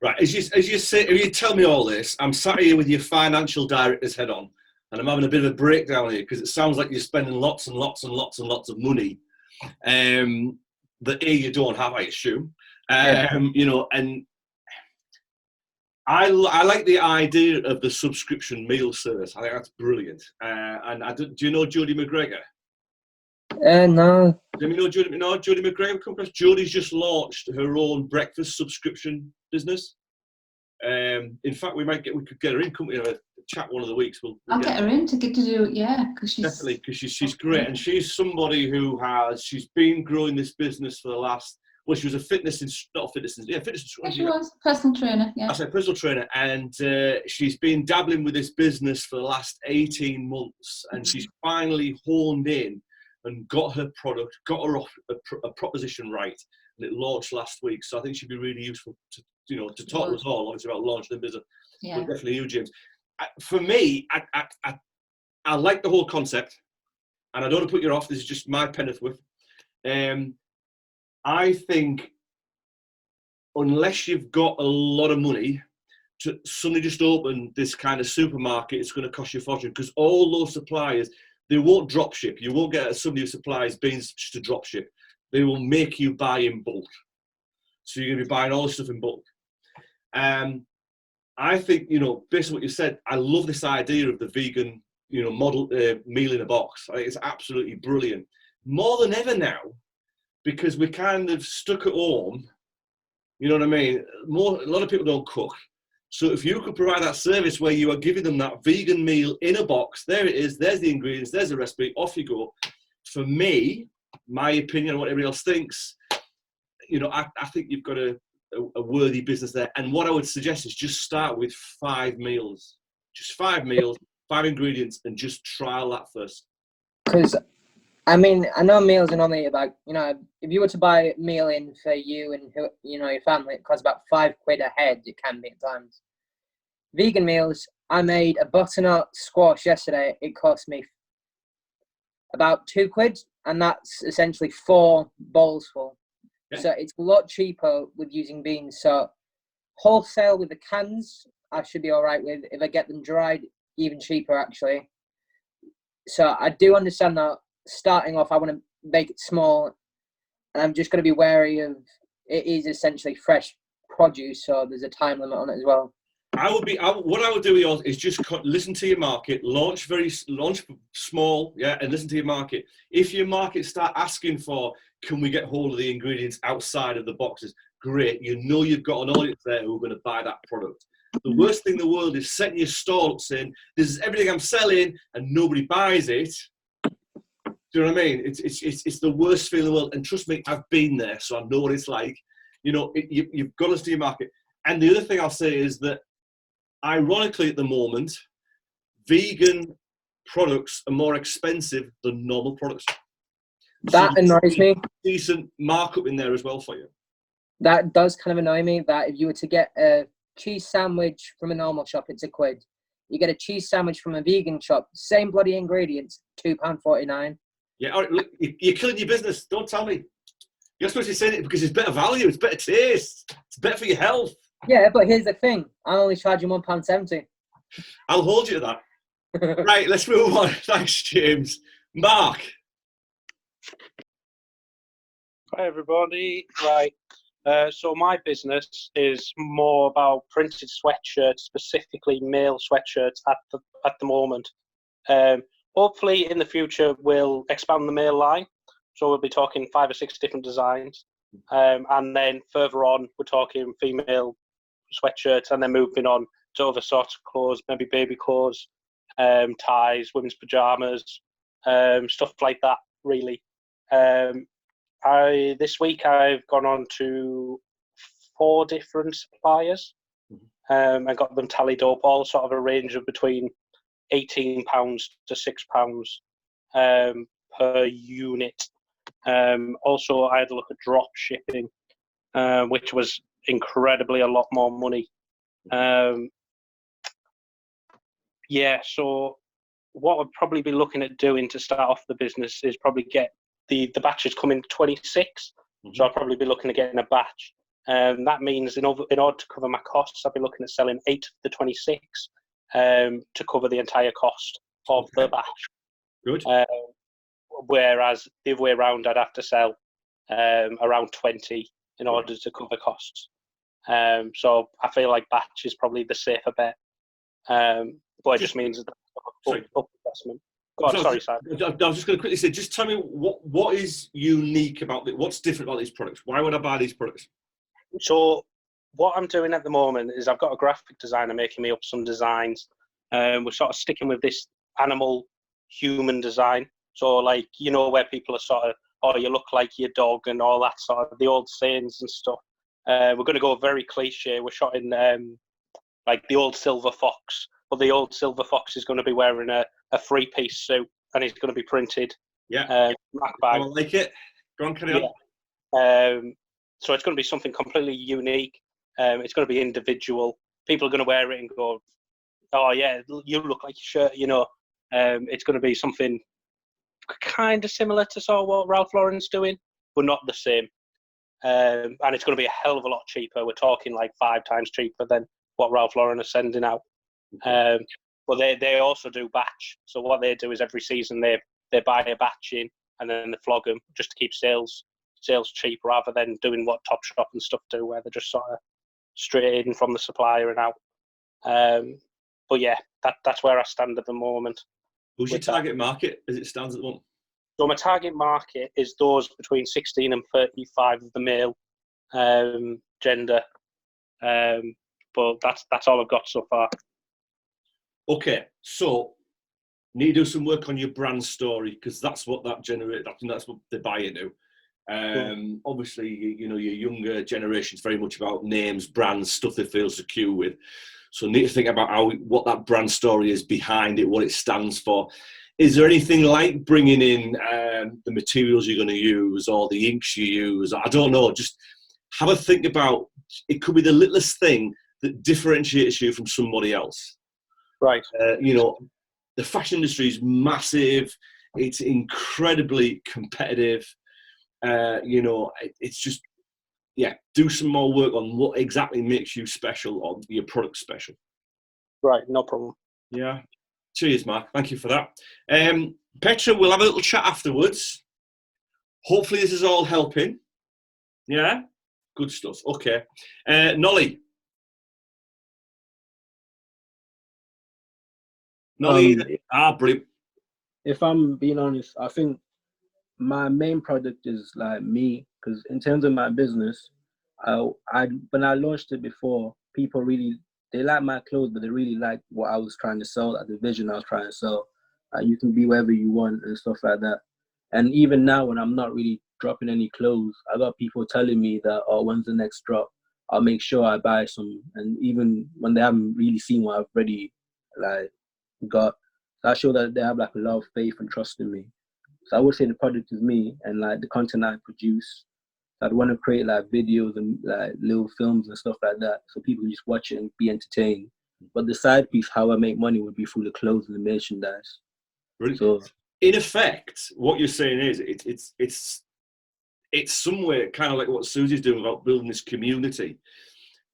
A: Right, as you say, if you tell me all this, I'm sat here with your financial director's head on, and I'm having a bit of a breakdown here because it sounds like you're spending lots and lots and lots and lots of money that you don't have, I assume. You know, and I like the idea of the subscription meal service. I think that's brilliant. And do you know Jodie McGregor?
F: No.
A: Do you know Jodie McGregor? Jodie's just launched her own breakfast subscription business. In fact, we could get her in, couldn't we, in a chat one of the weeks.
J: I'll get her in to do it, yeah, because she's
A: definitely, because she's great, and she's somebody who she's been growing this business for the last. Well, she was a fitness instructor.
J: Yeah, she was personal trainer. Yeah,
A: I said personal trainer, and she's been dabbling with this business for the last 18 months, and she's finally honed in and got her product, got her off a proposition right, and it launched last week. So I think she'd be really useful to talk to us all, obviously, about launching the business.
J: Yeah.
A: But definitely you, James. For me, I like the whole concept, and I don't want to put you off. This is just my penneth worth. I think unless you've got a lot of money to suddenly just open this kind of supermarket, it's going to cost you a fortune, because all those suppliers, they won't drop ship. You won't get somebody who supplies beans just to drop ship. They will make you buy in bulk. So you're going to be buying all this stuff in bulk. I think, based on what you said, I love this idea of the vegan, model meal in a box. I think it's absolutely brilliant. More than ever now, because we're kind of stuck at home, you know what I mean? A lot of people don't cook. So if you could provide that service where you are giving them that vegan meal in a box, there it is, there's the ingredients, there's the recipe, off you go. For me, my opinion, what everybody else thinks, I think you've got a worthy business there. And what I would suggest is just start with 5 meals. Just 5 meals, 5 ingredients, and just trial that first.
F: Because, I mean, I know meals are normally about, if you were to buy a meal in for you and, your family, it costs about £5 a head, it can be at times. Vegan meals, I made a butternut squash yesterday. It cost me about £2, and that's essentially 4 bowls full. Yeah. So it's a lot cheaper with using beans. So wholesale with the cans, I should be all right with. If I get them dried, even cheaper, actually. So I do understand that starting off, I want to make it small, and I'm just going to be wary of it is essentially fresh produce, so there's a time limit on it as well.
A: What I would do with yours is just listen to your market, launch small, yeah, and listen to your market. If your market start asking for, can we get hold of the ingredients outside of the boxes? Great, you know you've got an audience there who are going to buy that product. The worst thing in the world is setting your stall up saying, this is everything I'm selling, and nobody buys it. Do you know what I mean? It's the worst feeling in the world. And trust me, I've been there, so I know what it's like. You know, you've got to see your market. And the other thing I'll say is that, ironically, at the moment, vegan products are more expensive than normal products.
F: That annoys me.
A: Decent markup in there as well for you.
F: That does kind of annoy me, that if you were to get a cheese sandwich from a normal shop, it's £1. You get a cheese sandwich from a vegan shop, same bloody ingredients, £2.49.
A: Yeah, all right, look, you're killing your business. Don't tell me. You're supposed to be saying it because it's better value, it's better taste, it's better for your health.
F: Yeah, but here's the thing. I'm only charging £1.70.
A: I'll hold you to that. Right, let's move on. Thanks, James. Mark.
D: Hi, everybody. Right. So my business is more about printed sweatshirts, specifically male sweatshirts at the moment. Hopefully, in the future, we'll expand the male line. So we'll be talking 5 or 6 different designs. And then further on, we're talking female sweatshirts, and then moving on to other sorts of clothes, maybe baby clothes, ties, women's pajamas, stuff like that, really. This week I've gone on to 4 different suppliers and got them tallied up, all sort of a range of between £18 to £6 per unit. Also, I had a look at drop shipping, which was incredibly a lot more money. So what I'd probably be looking at doing to start off the business is probably get the batches come in 26. So I'll probably be looking at getting a batch. That means in order to cover my costs, I'll be looking at selling 8 of the 26 to cover the entire cost of the batch.
A: Good.
D: Whereas the other way around, I'd have to sell around 20 in order to cover costs. So I feel like batch is probably the safer bet. But it just means up investment. Go on, sorry, Sam.
A: I was just going to quickly say, just tell me what is unique about it, what's different about these products? Why would I buy these products?
D: So what I'm doing at the moment is I've got a graphic designer making me up some designs. We're sort of sticking with this animal-human design. So, like, you know, where people are sort of, oh, you look like your dog and all that sort of, the old sayings and stuff. We're going to go very cliche. We're shot in, like, the old silver fox. But the old silver fox is going to be wearing a 3-piece suit, and he's going to be printed.
A: Yeah.
D: I
A: like it. Go on, carry on.
D: So it's going to be something completely unique. It's going to be individual. People are going to wear it and go, oh, yeah, you look like your shirt, you know. It's going to be something kind of similar to sort of what Ralph Lauren's doing, but not the same. And it's going to be a hell of a lot cheaper. We're talking like 5 times cheaper than what Ralph Lauren are sending out. But they also do batch. So what they do is every season they buy a batch in and then they flog them just to keep sales cheap, rather than doing what Topshop and stuff do, where they're just sort of straight in from the supplier and out. But yeah, that's where I stand at the moment.
A: Who's your target market as it stands at the moment?
D: So my target market is those between 16 and 35 of the male gender. But that's all I've got so far.
A: Okay, so need to do some work on your brand story, because that's what that generates. That's what they buy into. Obviously, you know, your younger generation is very much about names, brands, stuff they feel secure with. So need to think about what that brand story is behind it, what it stands for. Is there anything like bringing in the materials you're going to use or the inks you use? I don't know. Just have a think about. It could be the littlest thing that differentiates you from somebody else.
D: Right.
A: You know, the fashion industry is massive. It's incredibly competitive. You know, it's just, do some more work on what exactly makes you special or your product special.
D: Right, no problem.
A: Yeah. Cheers, Mark. Thank you for that. Petra, we'll have a little chat afterwards. Hopefully this is all helping. Yeah? Good stuff. Okay. Nolly. Not either. Brilliant.
G: If I'm being honest, I think my main product is like me, because in terms of my business, when I launched it before, people really, they like my clothes, but they really like what I was trying to sell, like the vision I was trying to sell. You can be wherever you want and stuff like that. And even now, when I'm not really dropping any clothes, I got people telling me that, oh, when's the next drop? I'll make sure I buy some. And even when they haven't really seen what I've already like got, I show that they have like a lot of faith and trust in me. So I would say the product is me, and like the content I produce. I'd want to create like videos and like little films and stuff like that, so people can just watch it and be entertained. But the side piece, how I make money, would be through the clothes and the merchandise.
A: Brilliant.
G: So,
A: in effect, what you're saying is it's somewhere kind of like what Susie's doing about building this community.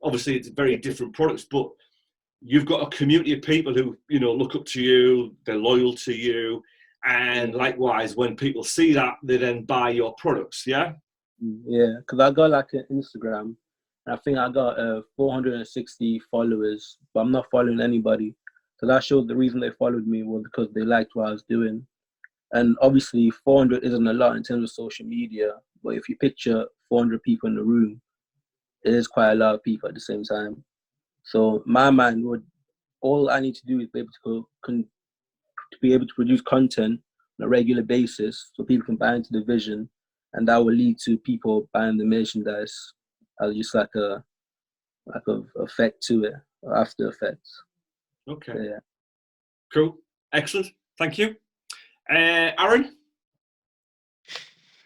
A: Obviously, it's very different products, but you've got a community of people who, you know, look up to you, they're loyal to you, and likewise, when people see that, they then buy your products. Yeah.
G: Yeah, because I got like an Instagram, and I think I got 460 followers, but I'm not following anybody. So that shows the reason they followed me was because they liked what I was doing. And obviously 400 isn't a lot in terms of social media, but if you picture 400 people in the room, it is quite a lot of people at the same time. So my mind would, all I need to do is be able to produce content on a regular basis so people can buy into the vision, and that will lead to people buying the merchandise as just like a effect to it, or after effects.
A: Okay.
G: So, yeah.
A: Cool. Excellent. Thank you. Aaron?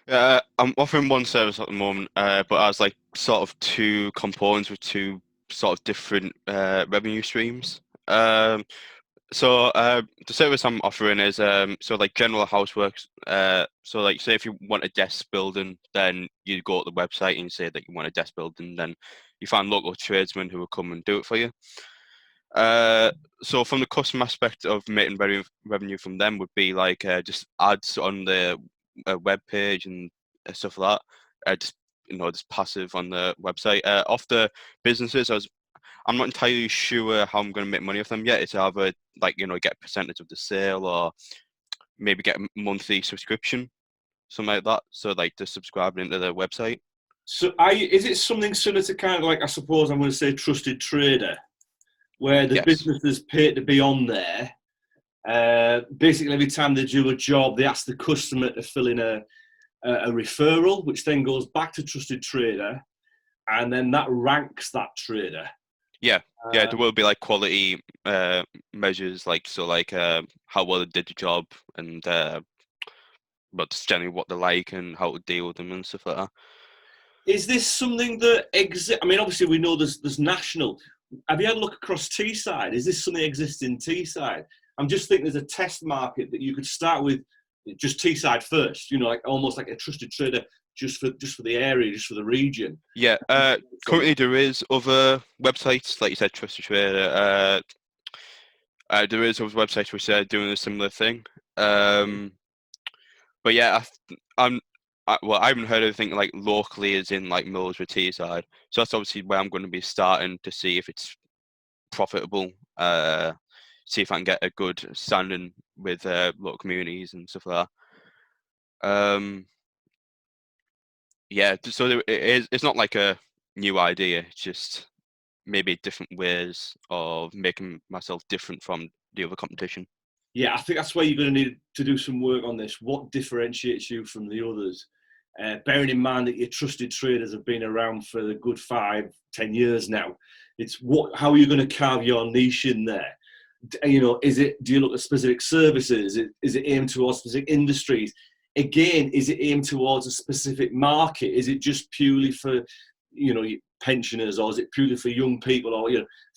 H: I'm offering one service at the moment, but as like sort of two components with two sort of different revenue streams. So the service I'm offering is so like general houseworks. So like say if you want a desk building, then you go to the website and you say that you want a desk building, then you find local tradesmen who will come and do it for you. So from the customer aspect of making revenue from them would be like just ads on the web page and stuff like that. Just just passive on the website. Off the businesses, I'm not entirely sure how I'm going to make money off them yet. It's either like get a percentage of the sale or maybe get a monthly subscription, something like that. So like just subscribing into their website.
A: So is it something similar to kind of like, I suppose I'm going to say Trusted Trader, where the businesses pay to be on there? Basically, every time they do a job, they ask the customer to fill in a referral, which then goes back to Trusted Trader, and then that ranks that trader.
H: Yeah, there will be like quality measures, like how well they did the job, and but just generally what they like and how to deal with them and stuff like that.
A: Is this something that exists? I mean, obviously we know there's national. Have you had a look across Teesside? Is this something that exists in Teesside? I'm just thinking there's a test market that you could start with, just Teesside first. Like almost like a Trusted Trader, just for the area, just for the region.
H: Yeah. Currently there is other websites, like you said, Trusted Trader. There is other websites which are doing a similar thing. But yeah, I haven't heard anything like locally as in like Millers with Teesside. So that's obviously where I'm going to be starting to see if it's profitable. See if I can get a good standing with local communities and stuff like that. Yeah, so it's not like a new idea. It's just maybe different ways of making myself different from the other competition.
A: Yeah, I think that's where you're going to need to do some work on this. What differentiates you from the others? Bearing in mind that your Trusted Traders have been around for a good 5-10 years now. It's how are you going to carve your niche in there? Do you look at specific services? Is it aimed towards specific industries? Again, is it aimed towards a specific market? Is it just purely for, pensioners, or is it purely for young people? Or,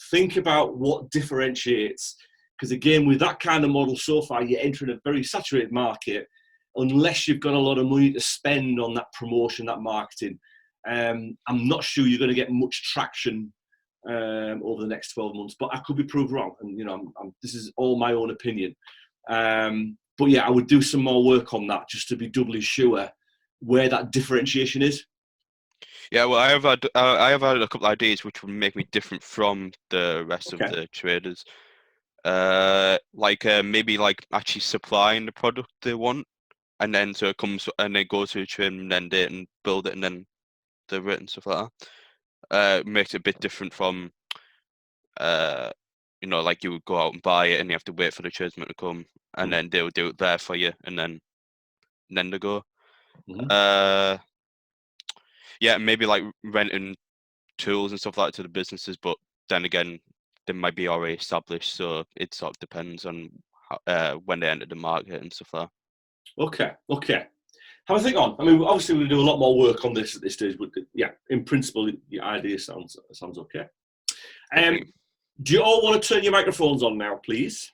A: think about what differentiates. Because again, with that kind of model so far, you're entering a very saturated market. Unless you've got a lot of money to spend on that promotion, that marketing, I'm not sure you're going to get much traction over the next 12 months. But I could be proved wrong, and this is all my own opinion. But yeah, I would do some more work on that just to be doubly sure where that differentiation is.
H: Yeah, well, I have had a couple of ideas which would make me different from the rest of the traders. Maybe like actually supplying the product they want, and then so it comes and they go to a trim and then date and build it and then deliver it and stuff like that. Makes it a bit different from like you would go out and buy it and you have to wait for the tradesman to come and then they'll do it there for you and then they go. Yeah, maybe like renting tools and stuff like that to the businesses, but then again, they might be already established, so it sort of depends on how, when they enter the market and stuff like
A: that. Okay. Have a think on. I mean, obviously we'll do a lot more work on this at this stage, but yeah, in principle, your idea sounds okay. Do you all want to turn your microphones on now, please?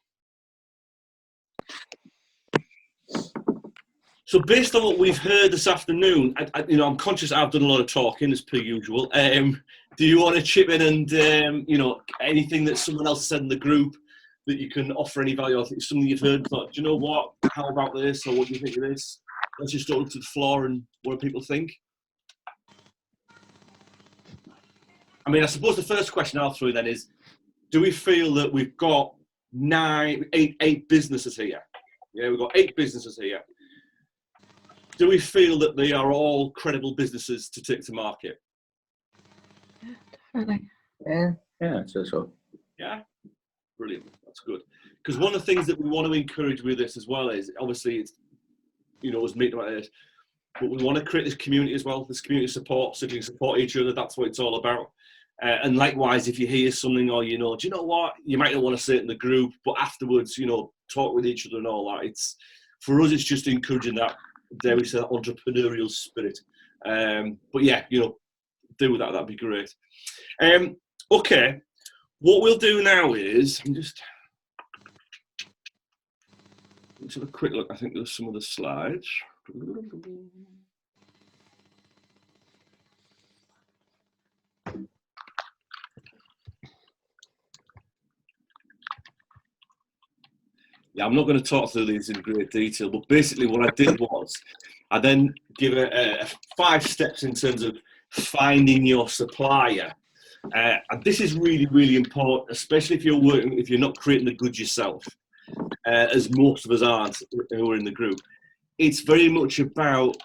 A: So based on what we've heard this afternoon, I'm conscious I've done a lot of talking as per usual. Do you want to chip in and, anything that someone else said in the group that you can offer any value? I think something you've heard, thought, do you know what? How about this? Or what do you think of this? Let's just go to the floor and what do people think? I mean, I suppose the first question I'll throw then is, do we feel that we've got eight businesses here? Yeah, we've got 8 businesses here. Do we feel that they are all credible businesses to take to market?
B: Definitely.
C: Yeah, I'd say so.
A: Yeah, brilliant. That's good. Because one of the things that we want to encourage with this as well is, obviously, it's, us meeting about this, but we want to create this community as well, this community support, so you can support each other. That's what it's all about. And likewise, if you hear something or do you know what, you might not want to say it in the group, but afterwards, talk with each other and all that. For us, it's just encouraging that, dare we say, that entrepreneurial spirit. But yeah, do with that. That'd be great. Okay, what we'll do now is let's have a quick look. I think there's some of the slides. Yeah, I'm not going to talk through these in great detail, but basically what I did was I then give a 5 steps in terms of finding your supplier. And this is really, really important, especially if you're not creating the goods yourself, as most of us aren't who are in the group. It's very much about,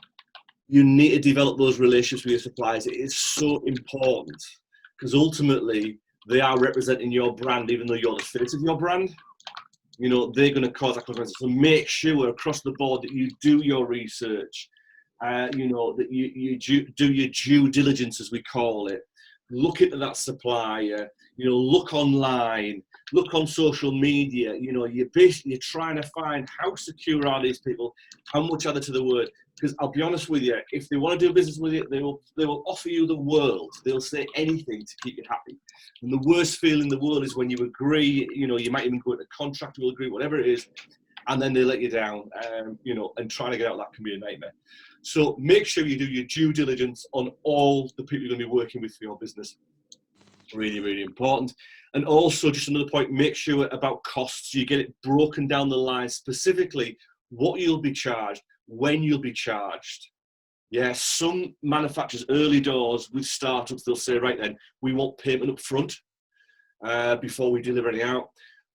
A: you need to develop those relationships with your suppliers. It is so important because ultimately they are representing your brand, even though you're the face of your brand. They're going to cause that consequences. So make sure across the board that you do your research, that you do your due diligence, as we call it. Look into that supplier, look online, look on social media. You're trying to find how secure are these people, how much are they to the word. Because I'll be honest with you, if they want to do business with you, they will offer you the world. They'll say anything to keep you happy. And the worst feeling in the world is when you agree, you might even go into contract, you'll agree, whatever it is, and then they let you down, and trying to get out of that can be a nightmare. So make sure you do your due diligence on all the people you're going to be working with for your business. Really, really important. And also, just another point, make sure about costs. You get it broken down the line, specifically what you'll be charged, when you'll be charged. Yeah, some manufacturers early doors with startups, they'll say, right then, we want payment up front before we deliver anything out.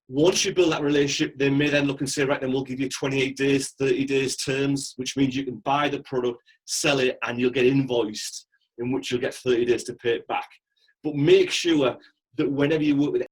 A: Once you build that relationship, they may then look and say, right then, we'll give you 28 days, 30 days terms, which means you can buy the product, sell it, and you'll get invoiced, in which you'll get 30 days to pay it back. But make sure that whenever you work with